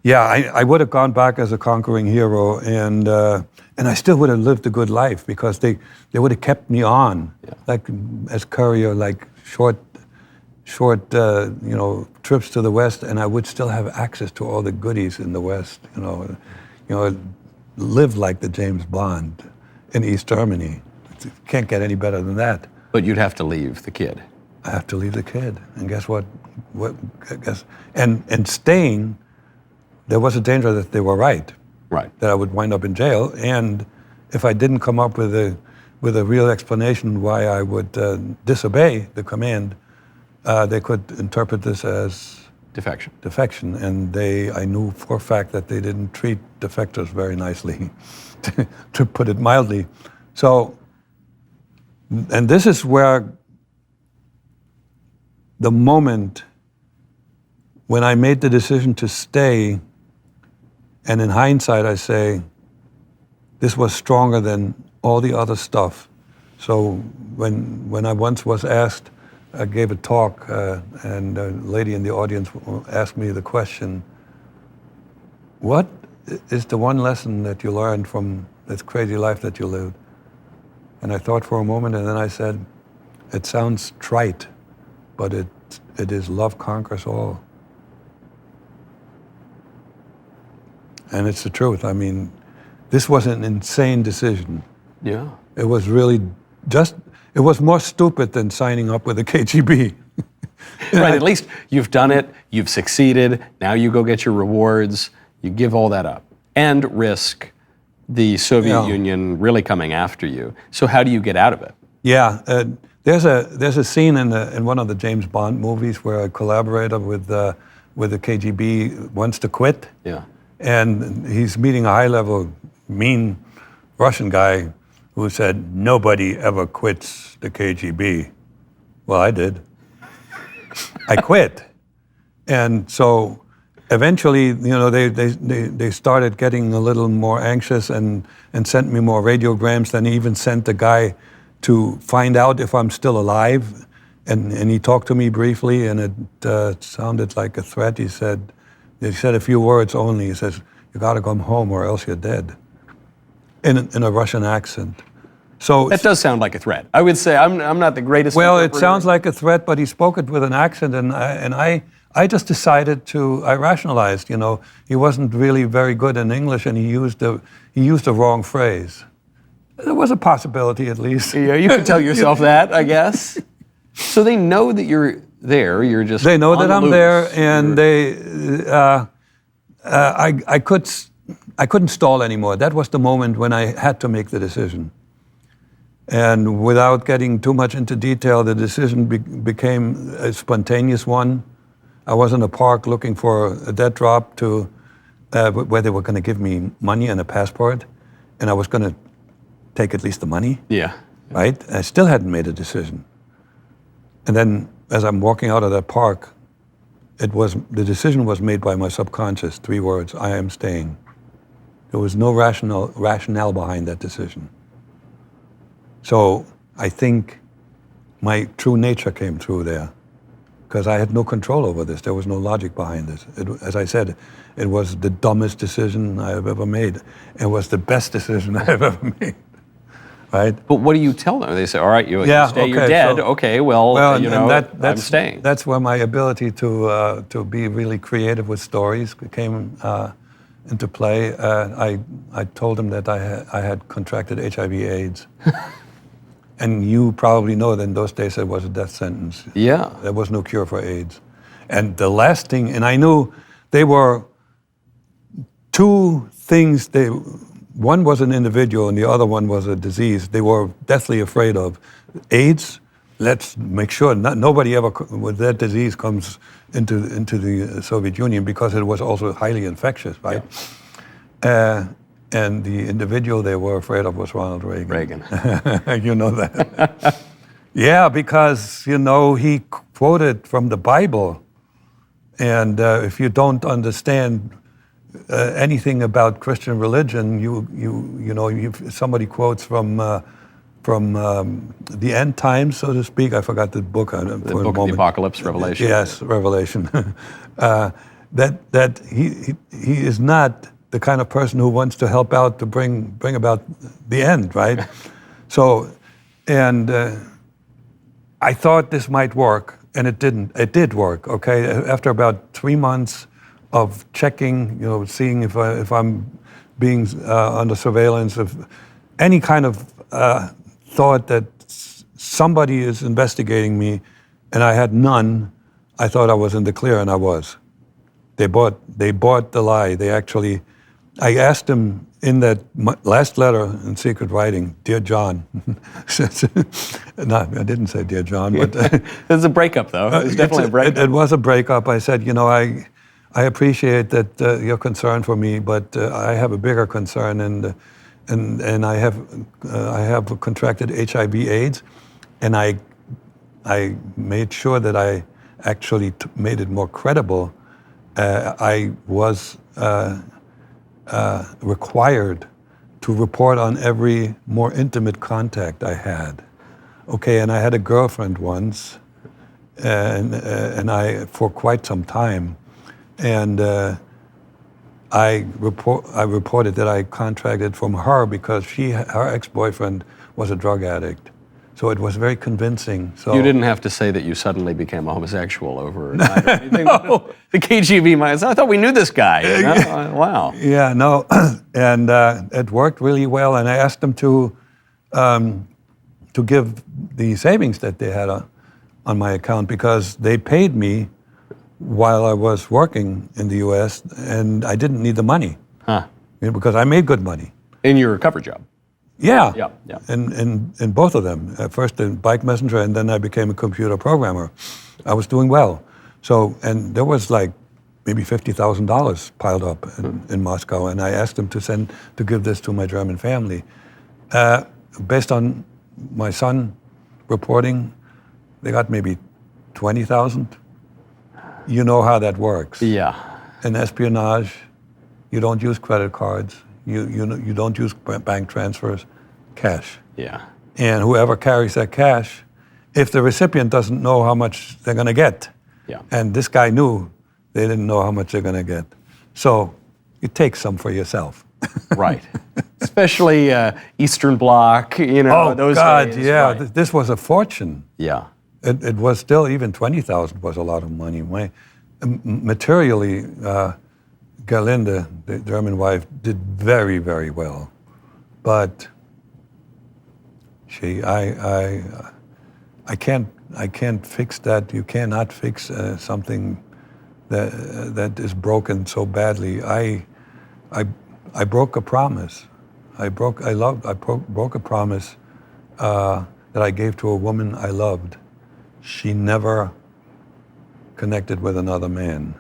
yeah, I would have gone back as a conquering hero, and I still would have lived a good life because they would have kept me on, like as courier, like short trips to the West, and I would still have access to all the goodies in the West. You know, live like the James Bond in East Germany. Can't get any better than that. But you'd have to leave the kid. I have to leave the kid, and guess what? And staying, there was a danger that they were right. Right. That I would wind up in jail, and if I didn't come up with a real explanation why I would disobey the command, they could interpret this as defection, and I knew for a fact that they didn't treat defectors very nicely, to put it mildly. So, and this is where the moment when I made the decision to stay. And in hindsight, I say, this was stronger than all the other stuff. So when I once was asked, I gave a talk, and a lady in the audience asked me the question, what is the one lesson that you learned from this crazy life that you lived? And I thought for a moment, and then I said, it sounds trite, but it is love conquers all. And it's the truth. I mean, this was an insane decision. Yeah. It was really it was more stupid than signing up with the KGB. Right, at least you've done it, you've succeeded, now you go get your rewards, you give all that up and risk the Soviet Union really coming after you. So how do you get out of it? Yeah, there's a scene in one of the James Bond movies where a collaborator with the KGB wants to quit. Yeah. And he's meeting a high-level, mean Russian guy who said, "Nobody ever quits the KGB." Well, I did. I quit. And so eventually, they started getting a little more anxious and sent me more radiograms. Then he even sent a guy to find out if I'm still alive. And he talked to me briefly, and it sounded like a threat. He said a few words only. He says, "You got to come home or else you're dead," in a Russian accent. So that does sound like a threat. I would say I'm not the greatest. Well, it sounds like a threat, but he spoke it with an accent, and I just decided I rationalized. He wasn't really very good in English, and he used the wrong phrase. There was a possibility, at least. Yeah, you could tell yourself that, I guess. So they know that you're there. You're just they know that I'm loose. there, and I couldn't stall anymore. That was the moment when I had to make the decision. And without getting too much into detail, the decision became a spontaneous one. I was in a park looking for a dead drop where they were going to give me money and a passport, and I was going to take at least the money. Yeah. Right? I still hadn't made a decision. And then, as I'm walking out of that park, the decision was made by my subconscious. 3 words: I am staying. There was no rationale behind that decision. So I think my true nature came through there, because I had no control over this. There was no logic behind this. As I said, it was the dumbest decision I have ever made. It was the best decision I have ever made. Right? But what do you tell them? They say, "All right, you stay. You're dead. So, okay, I'm staying." That's where my ability to be really creative with stories came into play. I told them that I had contracted HIV/AIDS. And you probably know that in those days it was a death sentence. Yeah. There was no cure for AIDS. And the last thing, and I knew they were 2 things, one was an individual and the other one was a disease they were deathly afraid of. AIDS, let's make sure nobody ever with that disease comes into the Soviet Union, because it was also highly infectious, right? Yeah. And the individual they were afraid of was Ronald Reagan. You know that. Yeah, because, he quoted from the Bible. And if you don't understand anything about Christian religion, if somebody quotes from the end times, so to speak. I forgot the book. The book of the Apocalypse, Revelation. Yes, Revelation. that he is not the kind of person who wants to help out to bring about the end, right? So, and I thought this might work, and it didn't. It did work, okay? After about 3 months of checking, seeing if I'm being under surveillance, of any kind of thought that somebody is investigating me, and I had none, I thought I was in the clear, and I was. They bought the lie. They actually. I asked him in that last letter in secret writing, "Dear John." No, I didn't say "Dear John," but it's a breakup, though. It's definitely a breakup. It was a breakup. I said, I appreciate that you're concerned for me, but I have a bigger concern, and I have contracted HIV/AIDS, and I made sure that I actually made it more credible. I was required to report on every more intimate contact I had. Okay, and I had a girlfriend once, and I for quite some time, and I reported that I contracted from her because her ex-boyfriend was a drug addict. So it was very convincing. So you didn't have to say that you suddenly became a homosexual over anything. No. The KGB might have said, "I thought we knew this guy." Wow. Yeah, no, and it worked really well. And I asked them to give the savings that they had on my account, because they paid me while I was working in the U.S. and I didn't need the money, because I made good money. In your cover job? Yeah. Yeah, yeah. In both of them. First in Bike Messenger, and then I became a computer programmer. I was doing well. So, and there was like maybe $50,000 piled up in Moscow, and I asked them to give this to my German family. Based on my son reporting, they got maybe 20,000. You know how that works. Yeah. In espionage, you don't use credit cards. You don't use bank transfers, cash. Yeah. And whoever carries that cash, if the recipient doesn't know how much they're going to get, Yeah. and this guy knew they didn't know how much they're going to get, so you take some for yourself. Right. Especially Eastern Bloc, Oh, those God, days. yeah. Right. This was a fortune. Yeah. It was still, even 20,000 was a lot of money. Materially, Gerlinde, the German wife, did very, very well. But I can't fix that. You cannot fix something that is broken so badly. I broke a promise. I broke a promise that I gave to a woman I loved. She never connected with another man.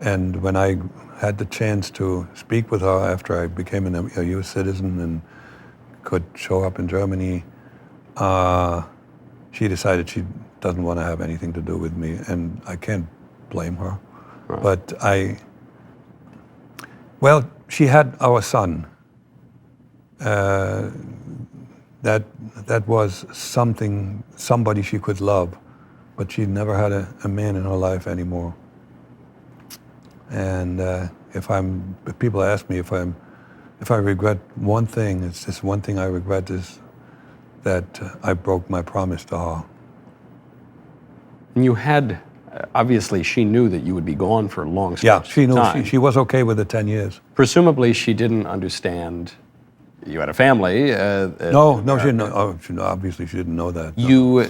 And when I had the chance to speak with her after I became a U.S. citizen and could show up in Germany, she decided she doesn't want to have anything to do with me, and I can't blame her. Right. But she had our son. That was somebody she could love, but she never had a man in her life anymore. And if people ask me if I regret one thing, it's just one thing I regret is that I broke my promise to her. And you had, obviously, she knew that you would be gone for a long Yeah, stretch she of knew. time. She was okay with the 10 years. Presumably, she didn't understand you had a family. No, she didn't. Obviously, she didn't know that. No.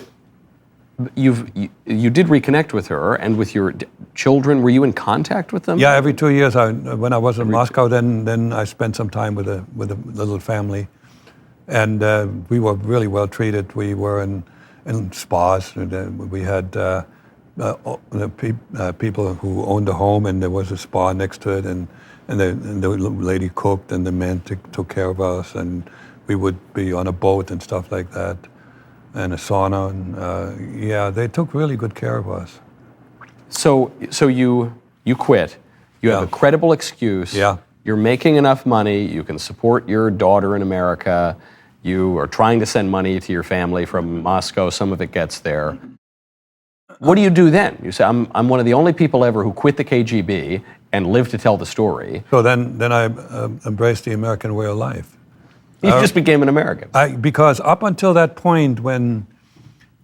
You did reconnect with her and with your children. Were you in contact with them? Yeah, every 2 years. When I was in Moscow, then I spent some time with a little family, and we were really well treated. We were in spas. We had people who owned a home, and there was a spa next to it, and the lady cooked, and the man took care of us, and we would be on a boat and stuff like that, and a sauna, and they took really good care of us. So you quit. You have a credible excuse. Yeah. You're making enough money. You can support your daughter in America. You are trying to send money to your family from Moscow. Some of it gets there. What do you do then? You say, I'm one of the only people ever who quit the KGB and lived to tell the story. So then I embraced the American way of life. You just became an American. Because up until that point, when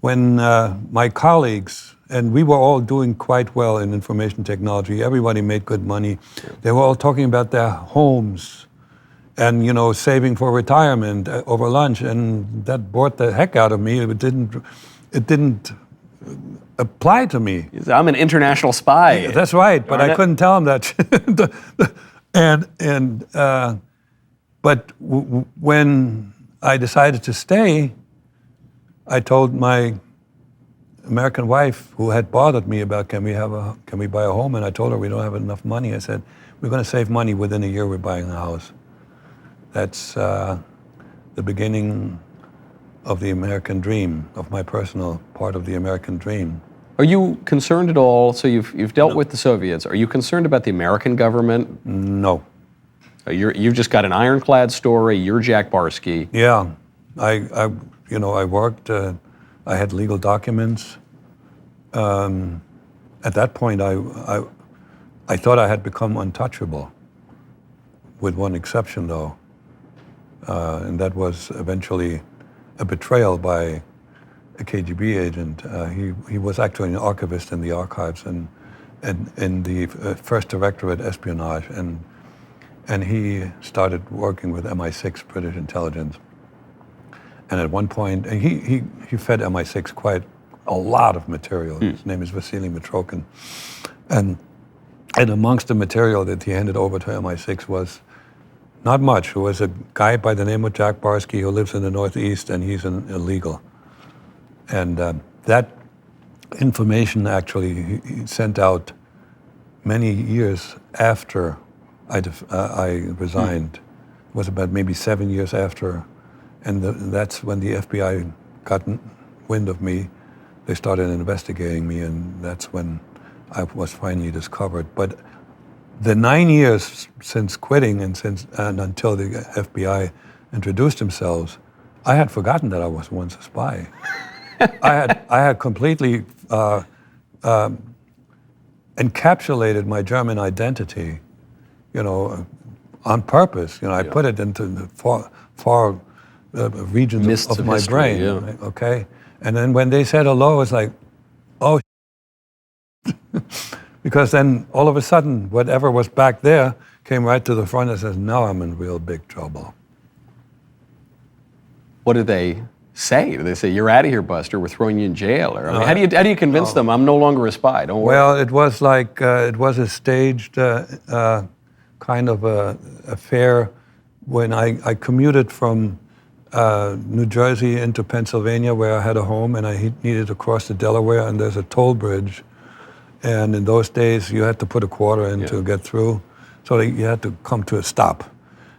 my colleagues, and we were all doing quite well in information technology, everybody made good money. They were all talking about their homes and saving for retirement over lunch, and that bored the heck out of me. It didn't apply to me. I'm an international spy. That's right, but I couldn't tell them that. But when I decided to stay, I told my American wife, who had bothered me about can we buy a home, and I told her we don't have enough money. I said, we're going to save money within a year. We're buying a house. That's the beginning of the American dream, of my personal part of the American dream. Are you concerned at all? So you've dealt with the Soviets. Are you concerned about the American government? No. You've just got an ironclad story. You're Jack Barsky. Yeah, I worked. I had legal documents. At that point, I thought I had become untouchable, with one exception, though, and that was eventually a betrayal by a KGB agent. He was actually an archivist in the archives and in the first directorate espionage, and he started working with MI6, British intelligence. And at one point, and he fed MI6 quite a lot of material. His name is Vasily Mitrokhin. And And amongst the material that he handed over to MI6 was not much. It was a guy by the name of Jack Barsky who lives in the Northeast, and he's an illegal. And that information actually he sent out many years after I resigned. It was about maybe 7 years after. And that's when the FBI got wind of me. They started investigating me, and that's when I was finally discovered. But the 9 years since quitting and until the FBI introduced themselves, I had forgotten that I was once a spy. I had completely encapsulated my German identity, on purpose. I put it into the far regions of my history, brain. yeah. Right? Okay, and then when they said hello, it's like, oh. Because then all of a sudden, whatever was back there came right to the front and says, now I'm in real big trouble. What did they say? Did they say, you're out of here, Buster, we're throwing you in jail? Or how do you convince them, I'm no longer a spy, don't worry? Well, it was like, it was a staged kind of affair when I commuted from New Jersey into Pennsylvania, where I had a home, and I needed to cross the Delaware, and there's a toll bridge. And in those days, you had to put a quarter in to get through. So you had to come to a stop.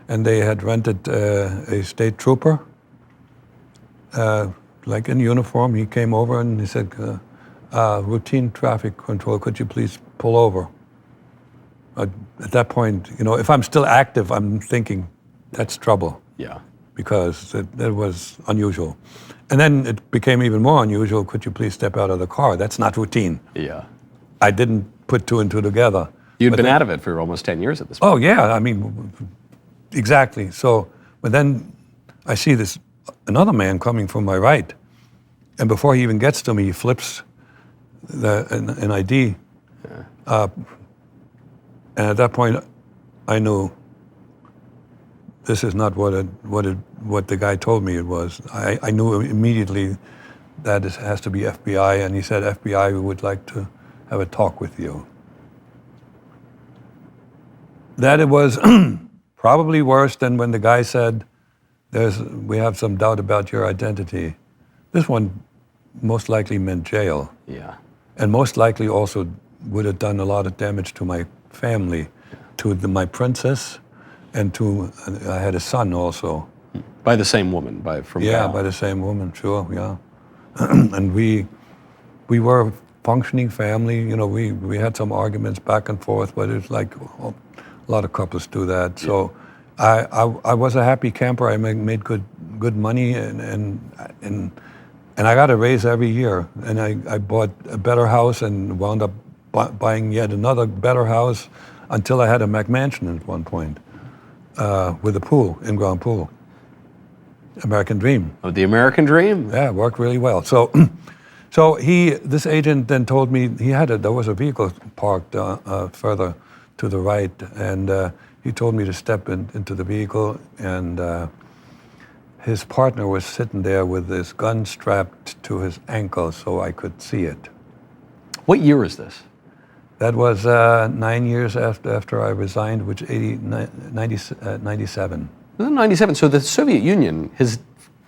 And they had rented a state trooper, like in uniform. He came over and he said, routine traffic control, could you please pull over? At that point, if I'm still active, I'm thinking, that's trouble. Yeah. Because that was unusual. And then it became even more unusual, could you please step out of the car? That's not routine. Yeah. I didn't put two and two together. You'd been out of it for almost 10 years at this point. Oh, yeah, exactly. So, but then I see another man coming from my right, and before he even gets to me, he flips an ID. Yeah. And at that point, I knew this is not what the guy told me it was. I knew immediately that it has to be FBI, and he said, FBI, we would like to have a talk with you. That it was probably worse than when the guy said, we have some doubt about your identity. This one most likely meant jail. Yeah. And most likely also would have done a lot of damage to my family, to my princess, and I had a son also. By the same woman, from Yeah, Cal. by the same woman, sure, yeah. And we were a functioning family. We had some arguments back and forth, but it's like a lot of couples do that. Yeah. So I was a happy camper. I made good money, and I got a raise every year. And I bought a better house and wound up buying yet another better house until I had a McMansion at one point with a pool, in-ground pool. American dream. Oh, the American dream? Yeah, it worked really well. So this agent then told me there was a vehicle parked further to the right, and he told me to step into the vehicle, and his partner was sitting there with his gun strapped to his ankle so I could see it. What year is this? That was 9 years after I resigned, which 97. 97. So the Soviet Union has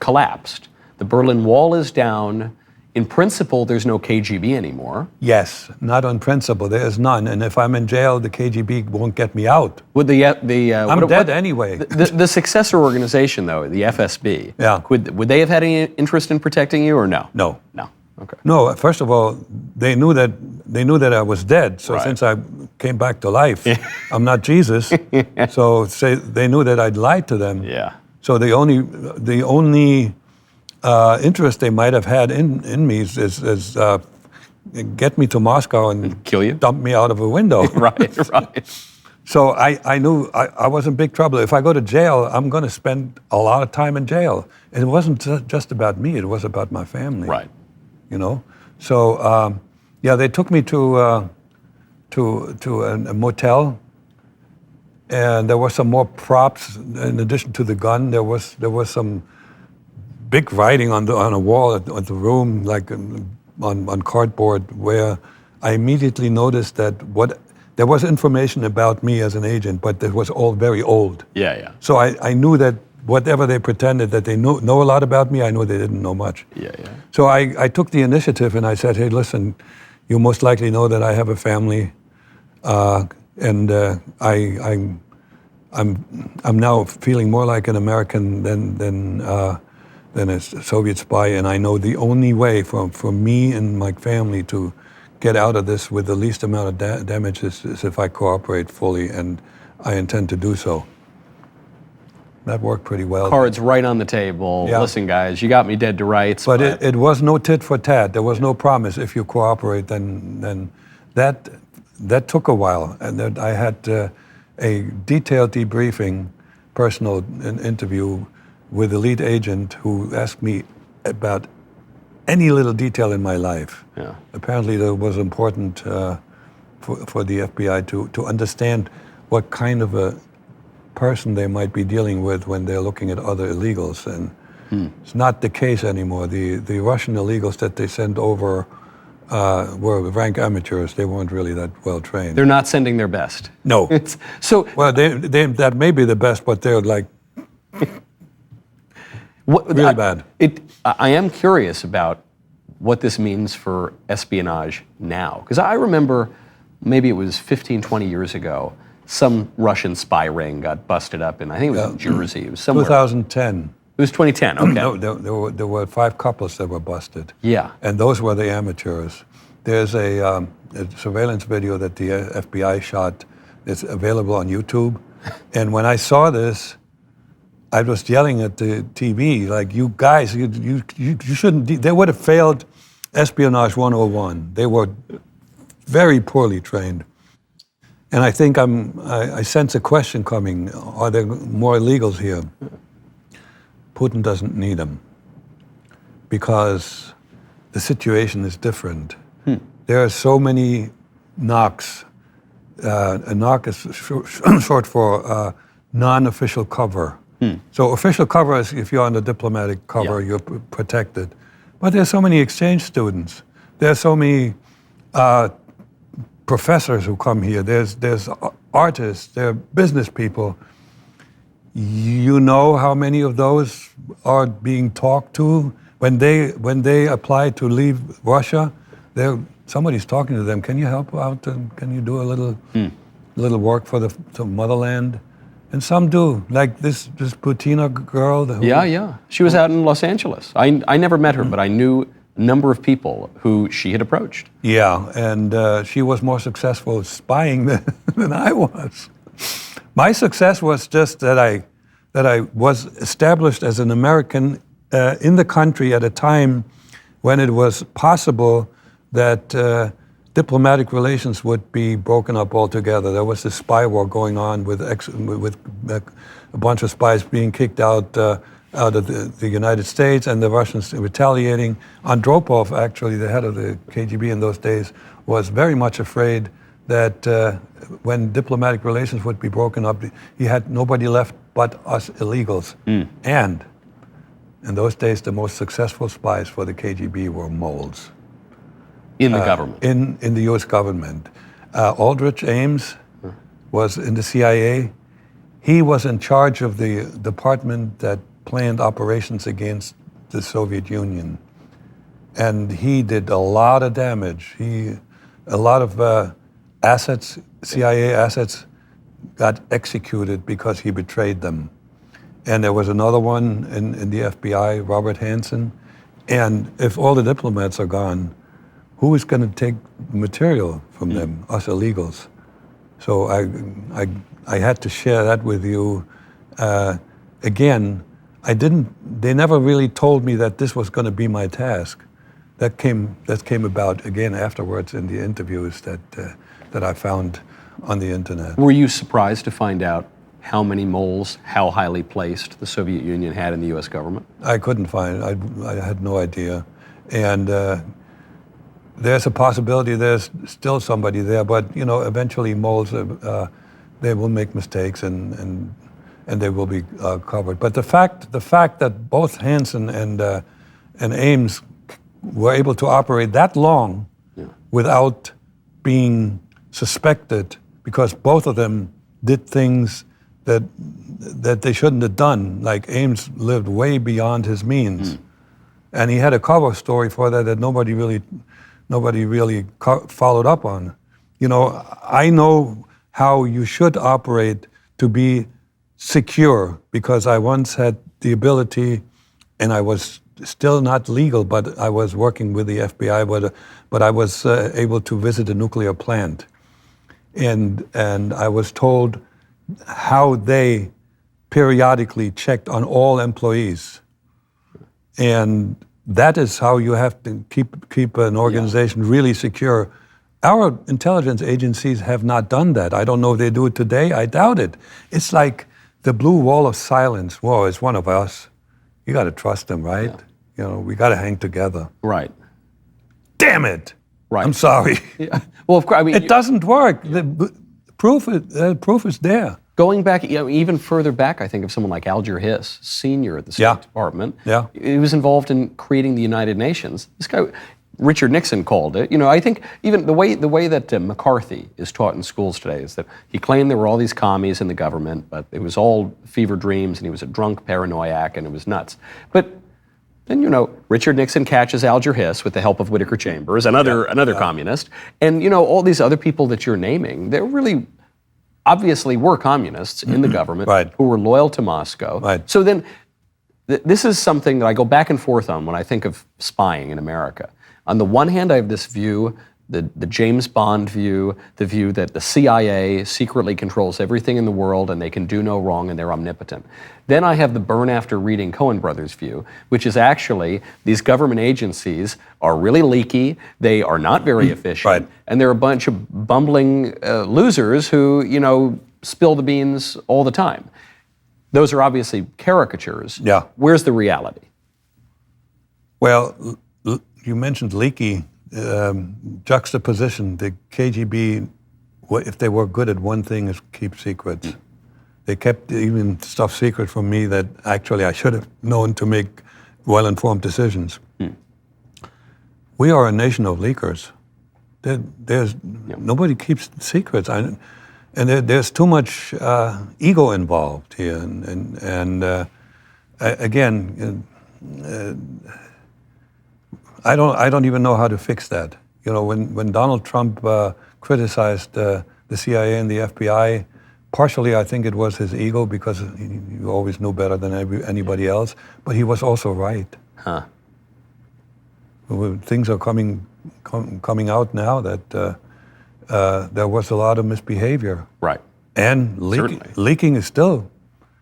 collapsed. The Berlin Wall is down. In principle, there's no KGB anymore. Yes, not on principle. There is none. And if I'm in jail, the KGB won't get me out. Would I'm dead anyway. The successor organization, though, the FSB, yeah. Would they have had any interest in protecting you, or no? No. No. Okay. No. First of all, they knew that I was dead. So right. Since I came back to life, I'm not Jesus. So they knew that I'd lied to them. Yeah. So the only interest they might have had in me is get me to Moscow and kill you, dump me out of a window. Right. So I knew I was in big trouble. If I go to jail, I'm going to spend a lot of time in jail. And it wasn't just about me; it was about my family. Right. So they took me to a motel, and there were some more props in addition to the gun. There was some big writing on a wall at the room, like on cardboard, where I immediately noticed that what there was information about me as an agent, but it was all very old. Yeah. So I knew that whatever they pretended that they know a lot about me, I knew they didn't know much. Yeah. So I took the initiative and I said, hey, listen, you most likely know that I have a family, and I'm now feeling more like an American than a Soviet spy, and I know the only way for me and my family to get out of this with the least amount of damage is if I cooperate fully, and I intend to do so. That worked pretty well. Cards right on the table. Yeah. Listen, guys, you got me dead to rights. But it was no tit for tat. There was no promise. If you cooperate, then that took a while, and that I had a detailed debriefing, personal interview with the lead agent who asked me about any little detail in my life. Yeah. Apparently, that was important for the FBI to understand what kind of a person they might be dealing with when they're looking at other illegals, and it's not the case anymore. The Russian illegals that they sent over were rank amateurs. They weren't really that well trained. They're not sending their best. No. So well, they that may be the best, but they're like really bad. I am curious about what this means for espionage now, because I remember maybe it was 15, 20 years ago. Some Russian spy ring got busted up in, I think it was in Jersey. It was somewhere. 2010. It was 2010, okay. No, there were 5 couples that were busted. Yeah. And those were the amateurs. There's a surveillance video that the FBI shot. It's available on YouTube. And when I saw this, I was yelling at the TV, like, you guys, you shouldn't, they would have failed Espionage 101. They were very poorly trained. And I think I sense a question coming. Are there more illegals here? Putin doesn't need them because the situation is different. There are so many knocks. A knock is short for non-official cover. So official cover is if you're on the diplomatic cover, you're protected. But there's so many exchange students. There's so many professors who come here. There's artists. There are business people. You know how many of those are being talked to when they apply to leave Russia? Somebody's talking to them. Can you help out? And can you do a little work for the motherland? And some do, like this Butina girl. Yeah. She was out in Los Angeles. I never met her, but I knew a number of people who she had approached. Yeah, and she was more successful spying than I was. My success was just that I was established as an American in the country at a time when it was possible that diplomatic relations would be broken up altogether. There was this spy war going on with a bunch of spies being kicked out of the United States, and the Russians retaliating. Andropov, actually, the head of the KGB in those days, was very much afraid that when diplomatic relations would be broken up, he had nobody left but us illegals. And in those days, the most successful spies for the KGB were moles. In the government? In the U.S. government. Aldrich Ames was in the CIA. He was in charge of the department that planned operations against the Soviet Union. And he did a lot of damage. A lot of assets, CIA assets, got executed because he betrayed them. And there was another one in the FBI, Robert Hansen. And if all the diplomats are gone, who is going to take material from them, us illegals? So I had to share that with you. Again, they never really told me that this was going to be my task. That came about again afterwards in the interviews that I found on the internet. Were you surprised to find out how many moles, how highly placed the Soviet Union had in the U.S. government? I couldn't find it. I had no idea. And there's a possibility there's still somebody there, but eventually moles, they will make mistakes and they will be covered. But the fact that both Hansen and Ames were able to operate that long without being suspected because both of them did things that they shouldn't have done. Like Ames lived way beyond his means, and he had a cover story for that nobody really followed up on. You know, I know how you should operate to be secure, because I once had the ability, and I was still not legal, but I was working with the FBI, but I was able to visit a nuclear plant. And I was told how they periodically checked on all employees. And that is how you have to keep an organization really secure. Our intelligence agencies have not done that. I don't know if they do it today. I doubt it. It's like the blue wall of silence. Whoa, it's one of us. You got to trust them, right? Yeah. You know, we got to hang together. Right. Damn it. Right. I'm sorry. Yeah. Well, of course. I mean, it doesn't work. The proof is there. Going back, even further back, I think of someone like Alger Hiss, senior at the State Department. Yeah. He was involved in creating the United Nations. This guy, Richard Nixon, called it. You know, I think even the way that McCarthy is taught in schools today is that he claimed there were all these commies in the government, but it was all fever dreams, and he was a drunk paranoiac, and it was nuts. But then, you know, Richard Nixon catches Alger Hiss with the help of Whittaker Chambers, another communist, and you know, all these other people that you're naming, they're really obviously were communists in the government who were loyal to Moscow. Right. So then, this is something that I go back and forth on when I think of spying in America. On the one hand, I have this view, the James Bond view, the view that the CIA secretly controls everything in the world and they can do no wrong and they're omnipotent. Then I have the burn after reading Coen Brothers view, which is actually these government agencies are really leaky, they are not very efficient, and they're a bunch of bumbling losers who, you know, spill the beans all the time. Those are obviously caricatures. Yeah. Where's the reality? Well, you mentioned leaky. Juxtaposition. The KGB, if they were good at one thing, is keep secrets. They kept even stuff secret from me that actually I should have known to make well-informed decisions. We are a nation of leakers. Nobody keeps secrets, and there's too much ego involved here. And again. I don't even know how to fix that. You know, when Donald Trump criticized the CIA and the FBI, partially I think it was his ego because he always knew better than anybody else, but he was also right. Things are coming out now that there was a lot of misbehavior. Right. And leaking is still.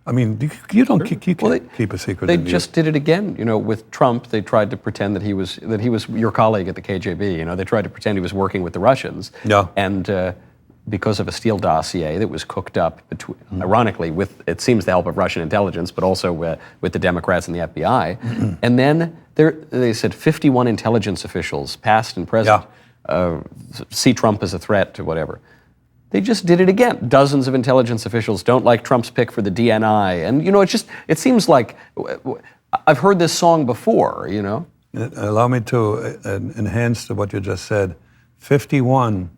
I mean, you don't keep a secret. They just did it again. You know, with Trump, they tried to pretend that he was your colleague at the KGB. You know, they tried to pretend he was working with the Russians. Yeah. And because of a Steele dossier that was cooked up, ironically, with it seems the help of Russian intelligence, but also with the Democrats and the FBI. And then they said 51 intelligence officials, past and present, see Trump as a threat to whatever. They just did it again. Dozens of intelligence officials don't like Trump's pick for the DNI. And, you know, it seems like I've heard this song before, you know. Allow me to enhance to what you just said. 51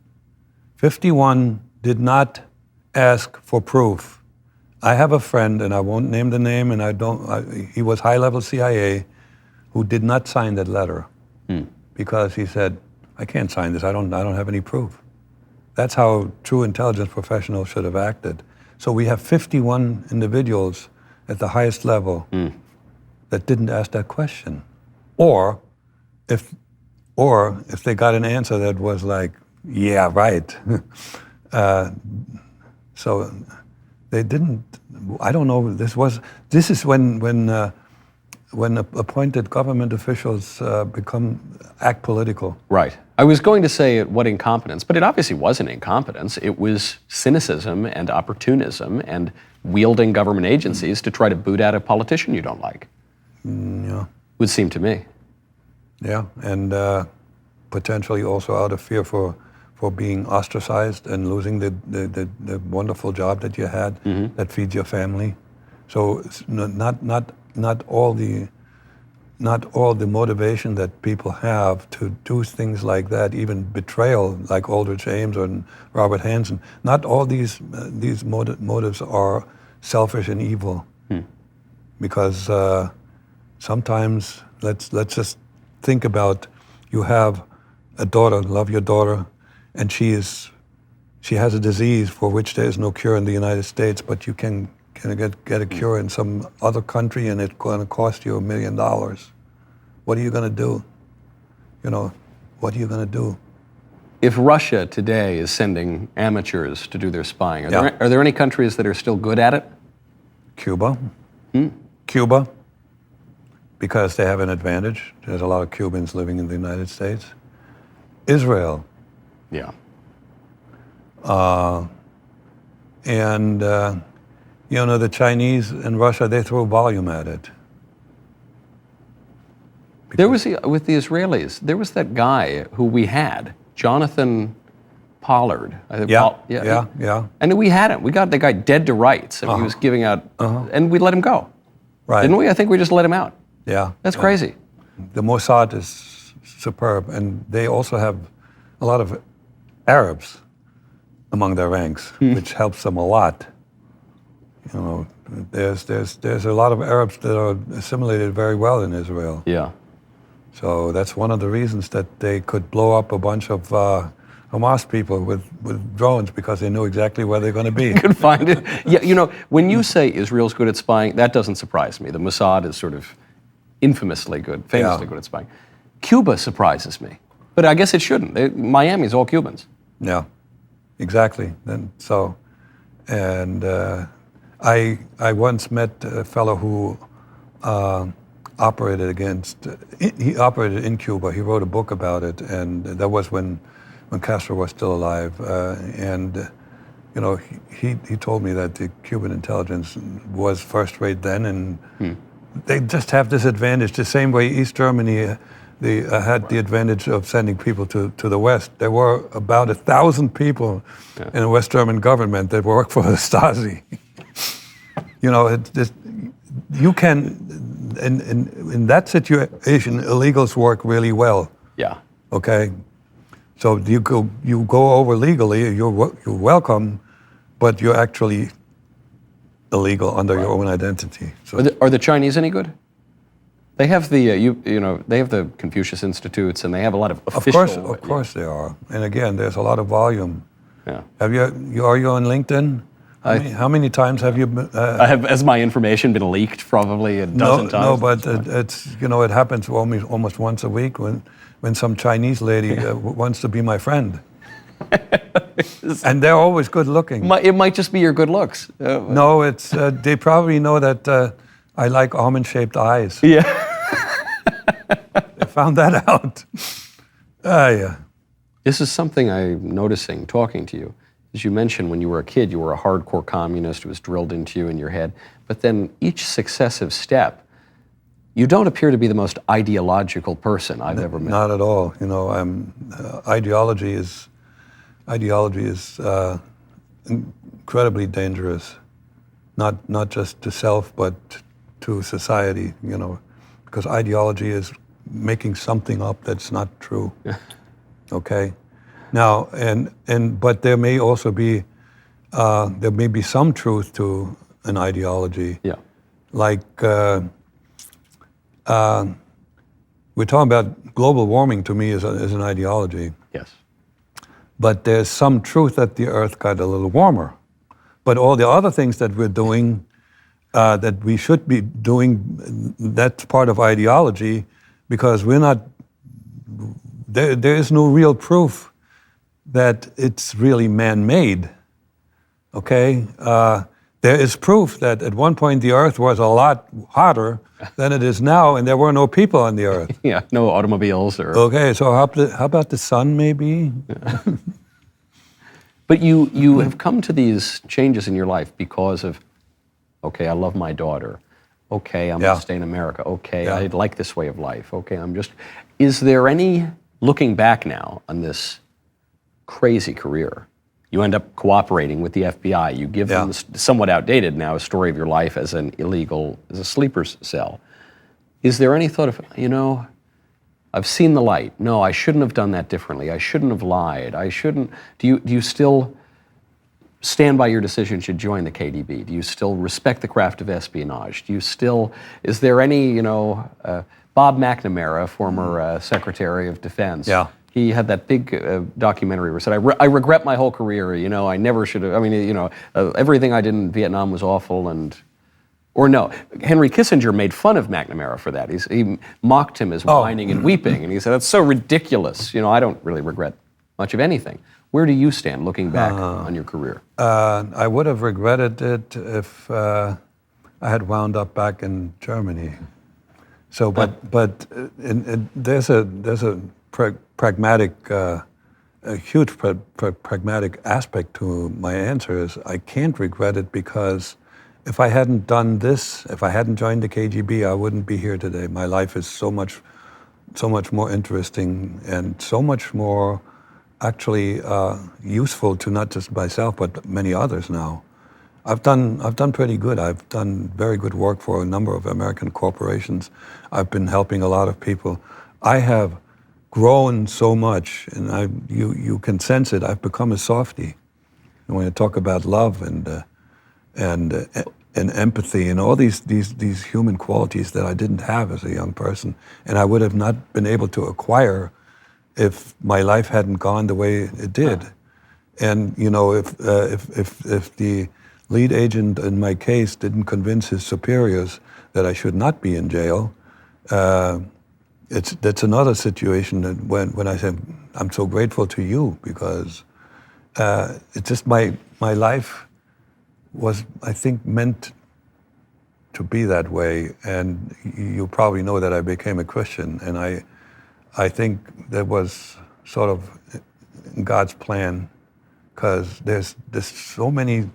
did not ask for proof. I have a friend, and I won't name the name, and he was high-level CIA, who did not sign that letter because he said, I can't sign this, I don't have any proof. That's how true intelligence professionals should have acted. So we have 51 individuals at the highest level that didn't ask that question. Or if they got an answer that was like, yeah, right. So they didn't, I don't know, this is when appointed government officials act political. Right. I was going to say what incompetence, but it obviously wasn't incompetence. It was cynicism and opportunism and wielding government agencies to try to boot out a politician you don't like. Yeah. Would seem to me. Yeah, and potentially also out of fear for being ostracized and losing the wonderful job that you had that feeds your family. So it's not all the not all the motivation that people have to do things like that, even betrayal, like Aldrich Ames or Robert Hansen. Not all these motives are selfish and evil, because sometimes let's just think about, you have a daughter, love your daughter, and she has a disease for which there is no cure in the United States, but you can get a cure in some other country, and it's going to cost you $1 million. What are you going to do? What are you going to do? If Russia today is sending amateurs to do their spying, are there any countries that are still good at it? Cuba. Cuba, because they have an advantage. There's a lot of Cubans living in the United States. Israel. Yeah. And the Chinese and Russia, they throw volume at it. There was, with the Israelis, there was that guy who we had, Jonathan Pollard. I think Yeah. And we had him. We got the guy dead to rights, and he was giving out, and we let him go. Right. Didn't we? I think we just let him out. Yeah. That's crazy. The Mossad is superb, and they also have a lot of Arabs among their ranks, which helps them a lot. There's a lot of Arabs that are assimilated very well in Israel. Yeah. So that's one of the reasons that they could blow up a bunch of Hamas people with drones, because they knew exactly where they're going to be. Could find it. Yeah, when you say Israel's good at spying, that doesn't surprise me. The Mossad is sort of infamously good, famously good at spying. Cuba surprises me, but I guess it shouldn't. Miami's all Cubans. Yeah, exactly. I once met a fellow who operated in Cuba. He wrote a book about it, and that was when Castro was still alive. He told me that the Cuban intelligence was first rate then, and they just have this advantage. The same way East Germany they had the advantage of sending people to the West. There were about 1,000 people in the West German government that worked for the Stasi. You can, in that situation, illegals work really well. Yeah. Okay. So you go over legally, you're welcome, but you're actually illegal under your own identity. So Are the Chinese any good? They have the they have the Confucius Institutes, and they have a lot of official. Of course they are. And again, there's a lot of volume. Yeah. Are you on LinkedIn? How many times have you? Has my information been leaked? Probably a dozen times. No, but it happens almost once a week when some Chinese lady wants to be my friend. And they're always good looking. It might just be your good looks. No, it's they probably know that I like almond-shaped eyes. Yeah. They found that out. Yeah. This is something I'm noticing talking to you. As you mentioned, when you were a kid, you were a hardcore communist. It was drilled into you in your head. But then each successive step, you don't appear to be the most ideological person I've ever met. Not at all. Ideology is incredibly dangerous. Not just to self, but to society. Because ideology is making something up that's not true. Okay. Now, but there may also be some truth to an ideology. Yeah. Like we're talking about global warming. To me, is an ideology. Yes. But there's some truth that the Earth got a little warmer. But all the other things that we're doing, that we should be doing, that's part of ideology, because we're not. There is no real proof that it's really man-made, okay? There is proof that at one point the Earth was a lot hotter than it is now, and there were no people on the Earth. Yeah, no automobiles or... Okay, so how about the sun, maybe? Yeah. But you have come to these changes in your life because of, okay, I love my daughter. Okay, I'm going to stay in America. Okay, I like this way of life. Okay, Is there any, looking back now on this crazy career, you end up cooperating with the FBI. You give them, somewhat outdated now, a story of your life as a sleeper cell. Is there any thought of, I've seen the light. No, I shouldn't have done that differently. I shouldn't have lied. I shouldn't. Do you still stand by your decision to join the KGB? Do you still respect the craft of espionage? Is there any, Bob McNamara, former Secretary of Defense, yeah. He had that big documentary where he said, I regret my whole career, I never should have, everything I did in Vietnam was awful, or no, Henry Kissinger made fun of McNamara for that. He mocked him as whining and weeping, and he said, that's so ridiculous. I don't really regret much of anything. Where do you stand looking back on your career? I would have regretted it if I had wound up back in Germany. So, but there's a pragmatic, a huge pragmatic aspect to my answer. Is I can't regret it because if I hadn't done this, if I hadn't joined the KGB, I wouldn't be here today. My life is so much more interesting and so much more actually useful to not just myself but many others now. I've done pretty good. I've done very good work for a number of American corporations. I've been helping a lot of people. I have grown so much, and you can sense it. I've become a softie. And when I talk about love and empathy and all these human qualities that I didn't have as a young person, and I would have not been able to acquire if my life hadn't gone the way it did. And if the lead agent in my case didn't convince his superiors that I should not be in jail, that's another situation that when I said, I'm so grateful to you because it's just my life was, I think, meant to be that way. And you probably know that I became a Christian, and I think that was sort of God's plan, because there's so many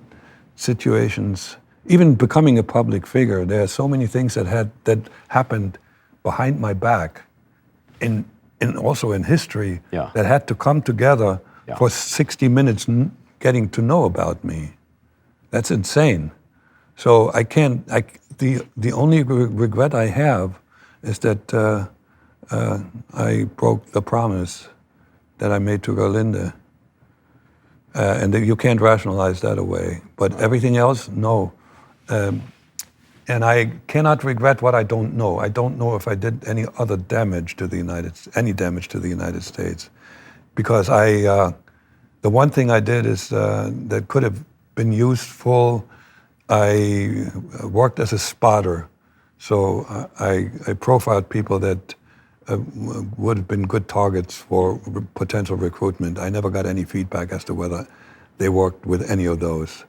situations, even becoming a public figure, there are so many things that happened behind my back, and also in history, that had to come together for 60 minutes getting to know about me. That's insane. So the only regret I have is that I broke the promise that I made to Gerlinde. And you can't rationalize that away. But everything else, no. And I cannot regret what I don't know. I don't know if I did any other damage to the United States. Because the one thing I did is that could have been useful. I worked as a spotter. So I profiled people that would have been good targets for potential recruitment. I never got any feedback as to whether they worked with any of those.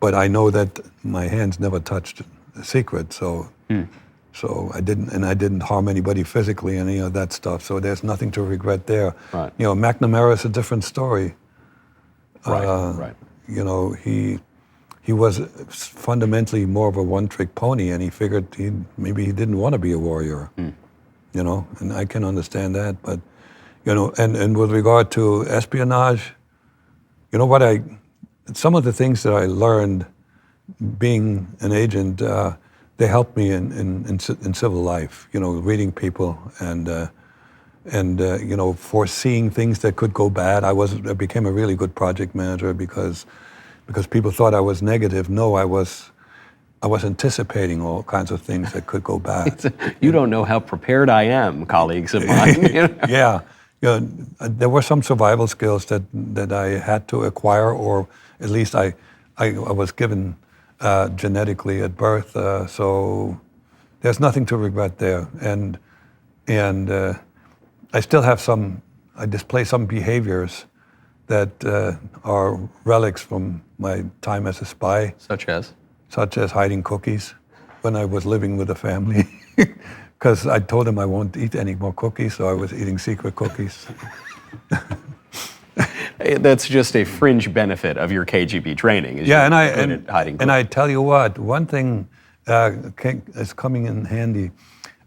But I know that my hands never touched a secret, so I didn't harm anybody physically, any of that stuff. So there's nothing to regret there. Right. McNamara is a different story. Right. He was fundamentally more of a one-trick pony, and he figured maybe he didn't want to be a warrior. And I can understand that, but, and with regard to espionage, some of the things that I learned being an agent, they helped me in civil life, reading people and foreseeing things that could go bad. I became a really good project manager because people thought I was negative. No, I was anticipating all kinds of things that could go bad. You don't know how prepared I am, colleagues of mine. Yeah. There were some survival skills that I had to acquire, or at least I was given genetically at birth. So there's nothing to regret there. And I still have I display some behaviors that are relics from my time as a spy. Such as hiding cookies when I was living with a family, because I told them I won't eat any more cookies, so I was eating secret cookies. That's just a fringe benefit of your KGB training. Hiding cookies. And I tell you what, one thing is coming in handy.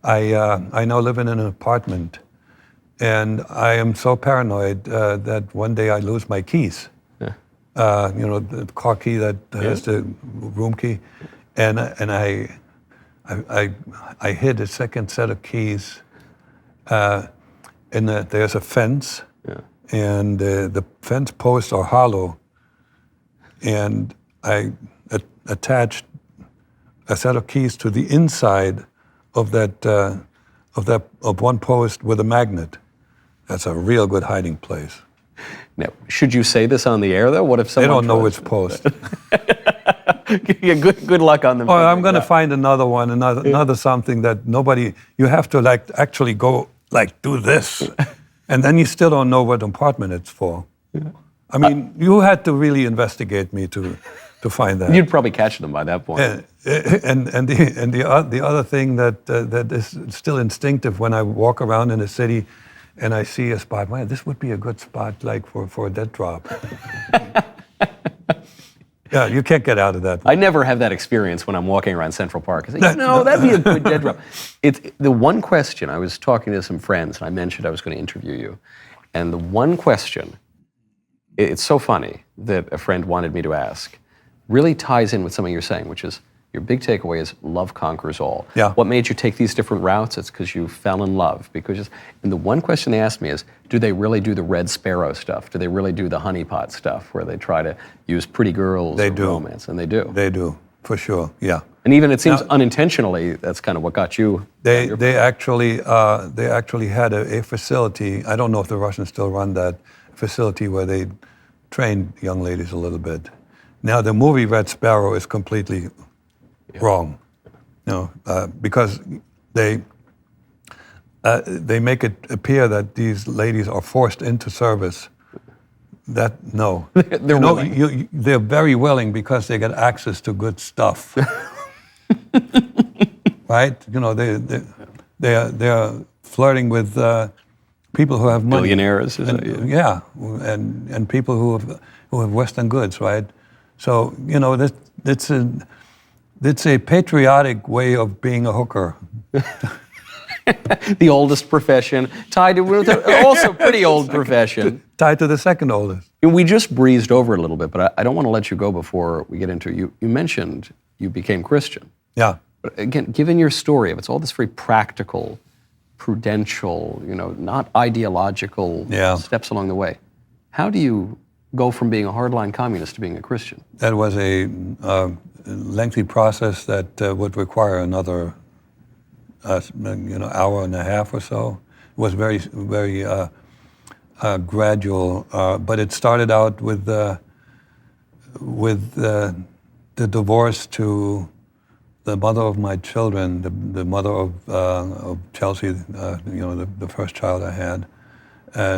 I now live in an apartment, and I am so paranoid that one day I lose my keys. The car key that has the room key, and I I hid a second set of keys. There's a fence, and the fence posts are hollow, and I attached a set of keys to the inside of of one post with a magnet. That's a real good hiding place. Now, should you say this on the air, though? What if someone... They don't know which post. Yeah, good luck on them. Oh, I'm going to find another one, another something that nobody... You have to actually go do this, and then you still don't know what apartment it's for. Yeah. I mean, you had to really investigate me to find that. You'd probably catch them by that point. And the other thing that is still instinctive when I walk around in a city and I see a spot, man, this would be a good spot for a dead drop. Yeah, you can't get out of that. I never have that experience when I'm walking around Central Park. I say, that'd be a good dead drop. It's the one question. I was talking to some friends, and I mentioned I was going to interview you. And the one question, it's so funny that a friend wanted me to ask, really ties in with something you're saying, which is your big takeaway is love conquers all. Yeah. What made you take these different routes? It's because you fell in love. And the one question they asked me is, do they really do the Red Sparrow stuff? Do they really do the honeypot stuff where they try to use pretty girls or romance? And they do. They do, for sure, yeah. And even it seems unintentionally, that's kind of what got you. They actually had a facility. I don't know if the Russians still run that facility where they train young ladies a little bit. Now the movie Red Sparrow is completely wrong, because they make it appear that these ladies are forced into service. They're willing. They're very willing because they get access to good stuff. Right? They are flirting with people who have money. Billionaires. And people who have Western goods, right? So it's a patriotic way of being a hooker. The oldest profession, tied to also pretty old profession. Tied to the second oldest. And we just breezed over it a little bit, but I don't want to let you go before we get into it. You mentioned you became Christian. Yeah. But again, given your story, it's all this very practical, prudential, not ideological steps along the way. How do you go from being a hardline communist to being a Christian? That was a lengthy process that would require another hour and a half or so. It was very, very gradual, but it started out with the divorce to the mother of my children, the mother of Chelsea, the first child I had.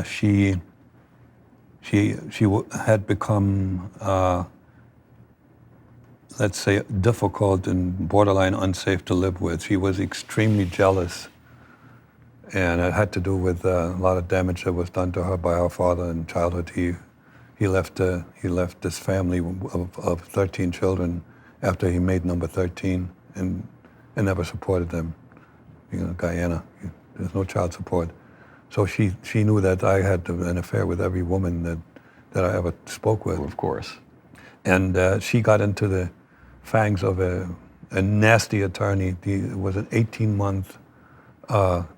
She had become, let's say, difficult and borderline unsafe to live with. She was extremely jealous, and it had to do with a lot of damage that was done to her by our father in childhood. He left this family of 13 children after he made number 13, and never supported them. Guyana, there's no child support. So she knew that I had an affair with every woman that I ever spoke with. Of course. And she got into the fangs of a nasty attorney. It was an 18-month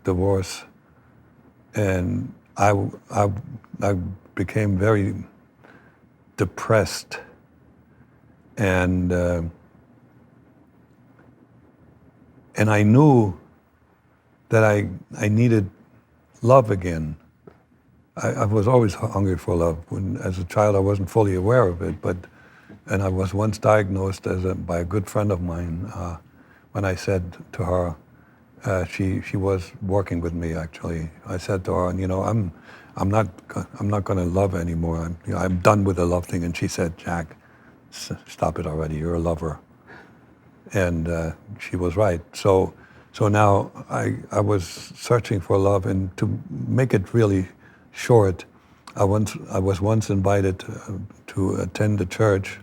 divorce. And I became very depressed. And I knew that I needed love again. I was always hungry for love. As a child, I wasn't fully aware of it, and I was once diagnosed by a good friend of mine. When I said to her, she was working with me actually. I said to her, I'm not going to love anymore. I'm done with the love thing. And she said, Jack, stop it already. You're a lover. And she was right. So now I was searching for love, and to make it really short, I was once invited to attend the church,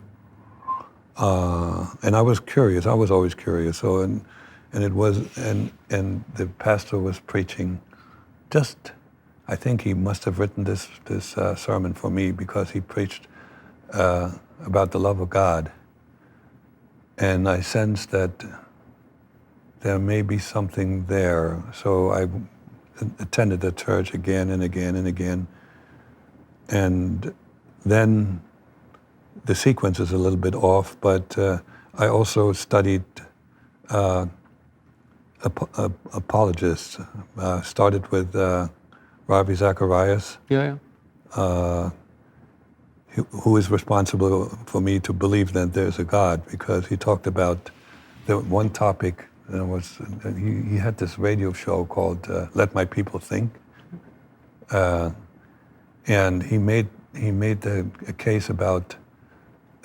and I was curious. I was always curious. So and the pastor was preaching. I think he must have written this sermon for me, because he preached about the love of God, and I sensed that there may be something there. So I attended the church again and again and again. And then the sequence is a little bit off, but I also studied apologists. Started with Ravi Zacharias, who is responsible for me to believe that there's a God, because he talked about the one topic. He had this radio show called "Let My People Think," and he made a case about.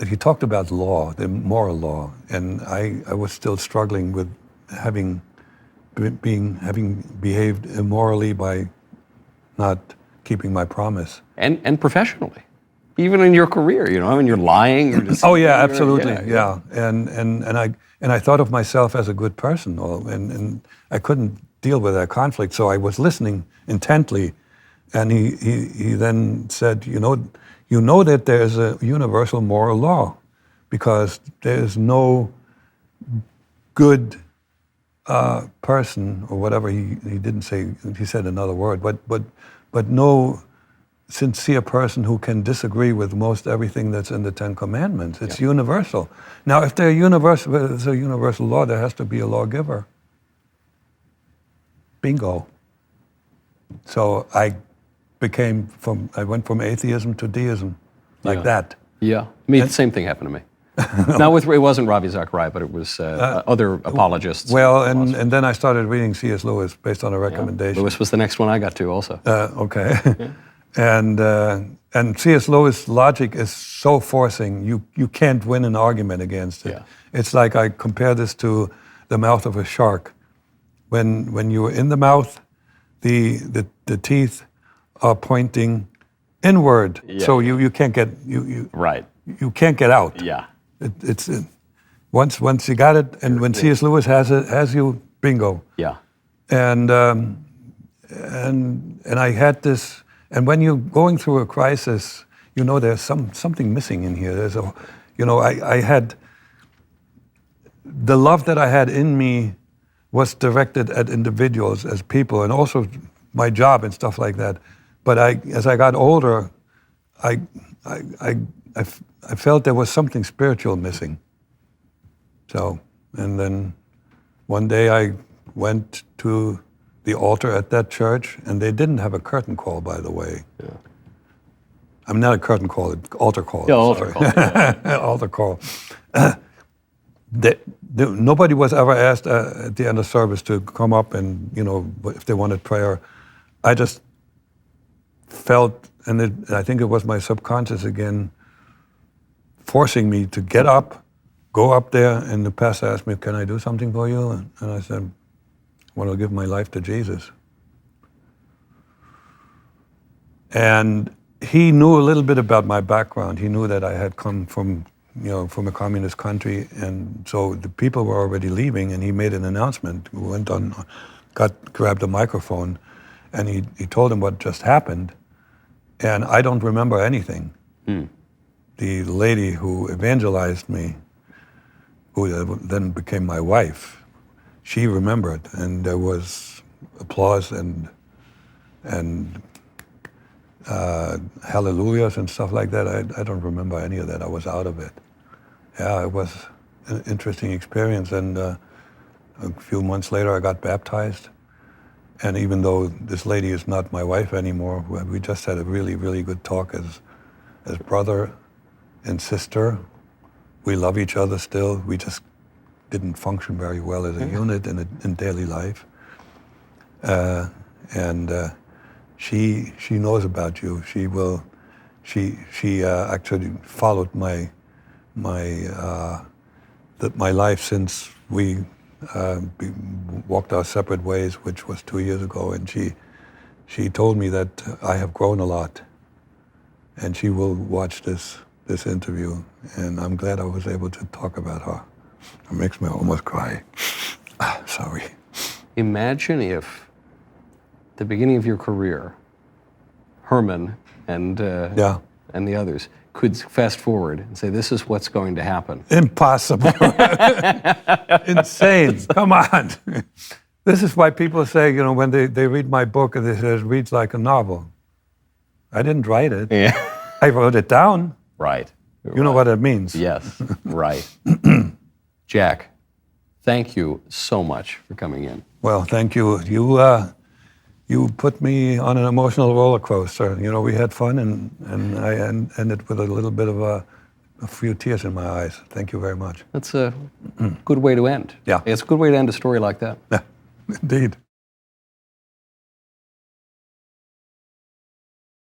He talked about law, the moral law, and I was still struggling with having behaved immorally by not keeping my promise. And professionally, even in your career, I mean, you're lying. You're just oh yeah, absolutely, yeah. And I thought of myself as a good person, and I couldn't deal with that conflict, so I was listening intently, and he then said, you know that there's a universal moral law, because there's no good person, or whatever he didn't say. He said another word, but no sincere person who can disagree with most everything that's in the Ten Commandments. It's universal. Now, if there's a universal law, there has to be a lawgiver. Bingo. So I went from atheism to deism, like that. Yeah, the same thing happened to me. It wasn't Ravi Zacharias, but it was other apologists. Well, and then I started reading C.S. Lewis based on a recommendation. Lewis was the next one I got to also. Okay. And C.S. Lewis' logic is so forcing, you can't win an argument against it. Yeah. It's like, I compare this to the mouth of a shark. When you're in the mouth, the teeth are pointing inward, so you can't get right. You can't get out. Yeah. Once you got it, and when C.S. Lewis has you, bingo. Yeah. And I had this, and when you're going through a crisis, there's something missing in here. There's I had the love that I had in me was directed at individuals as people, and also my job and stuff like that. But as I got older, I felt there was something spiritual missing. So, and then one day I went to the altar at that church, and they didn't have a curtain call, by the way. Yeah. I'm not a curtain call, altar call. Yeah, altar call. Yeah. Altar call. Nobody was ever asked at the end of service to come up and, if they wanted prayer. I just felt, and I think it was my subconscious again, forcing me to get up, go up there, and the pastor asked me, "Can I do something for you?" And I said, "I want to give my life to Jesus." And he knew a little bit about my background. He knew that I had come from a communist country, and so the people were already leaving, and he made an announcement. We went on, grabbed a microphone, and he told them what just happened, and I don't remember anything. The lady who evangelized me, who then became my wife, she remembered, and there was applause and hallelujahs and stuff like that. I don't remember any of that. I was out of it. Yeah, it was an interesting experience, and a few months later I got baptized. And even though this lady is not my wife anymore, we just had a really, really good talk as brother and sister. We love each other still. We just didn't function very well as a unit in daily life. She knows about you. She actually followed my life since we walked our separate ways, which was 2 years ago, and she told me that I have grown a lot, and she will watch this interview, and I'm glad I was able to talk about her. It makes me almost cry. Sorry. Imagine if the beginning of your career, Herman and and the others could fast forward and say, this is what's going to happen. Impossible. Insane. Come on. This is why people say, you know, when they read my book and they say it reads like a novel. I didn't write it. Yeah. I wrote it down. Right. You know what it means. Yes, right. Jack, thank you so much for coming in. Well, thank you. You put me on an emotional roller coaster. You know, we had fun, and I ended with a little bit of a few tears in my eyes. Thank you very much. That's a good way to end. Yeah. It's a good way to end a story like that. Yeah, indeed.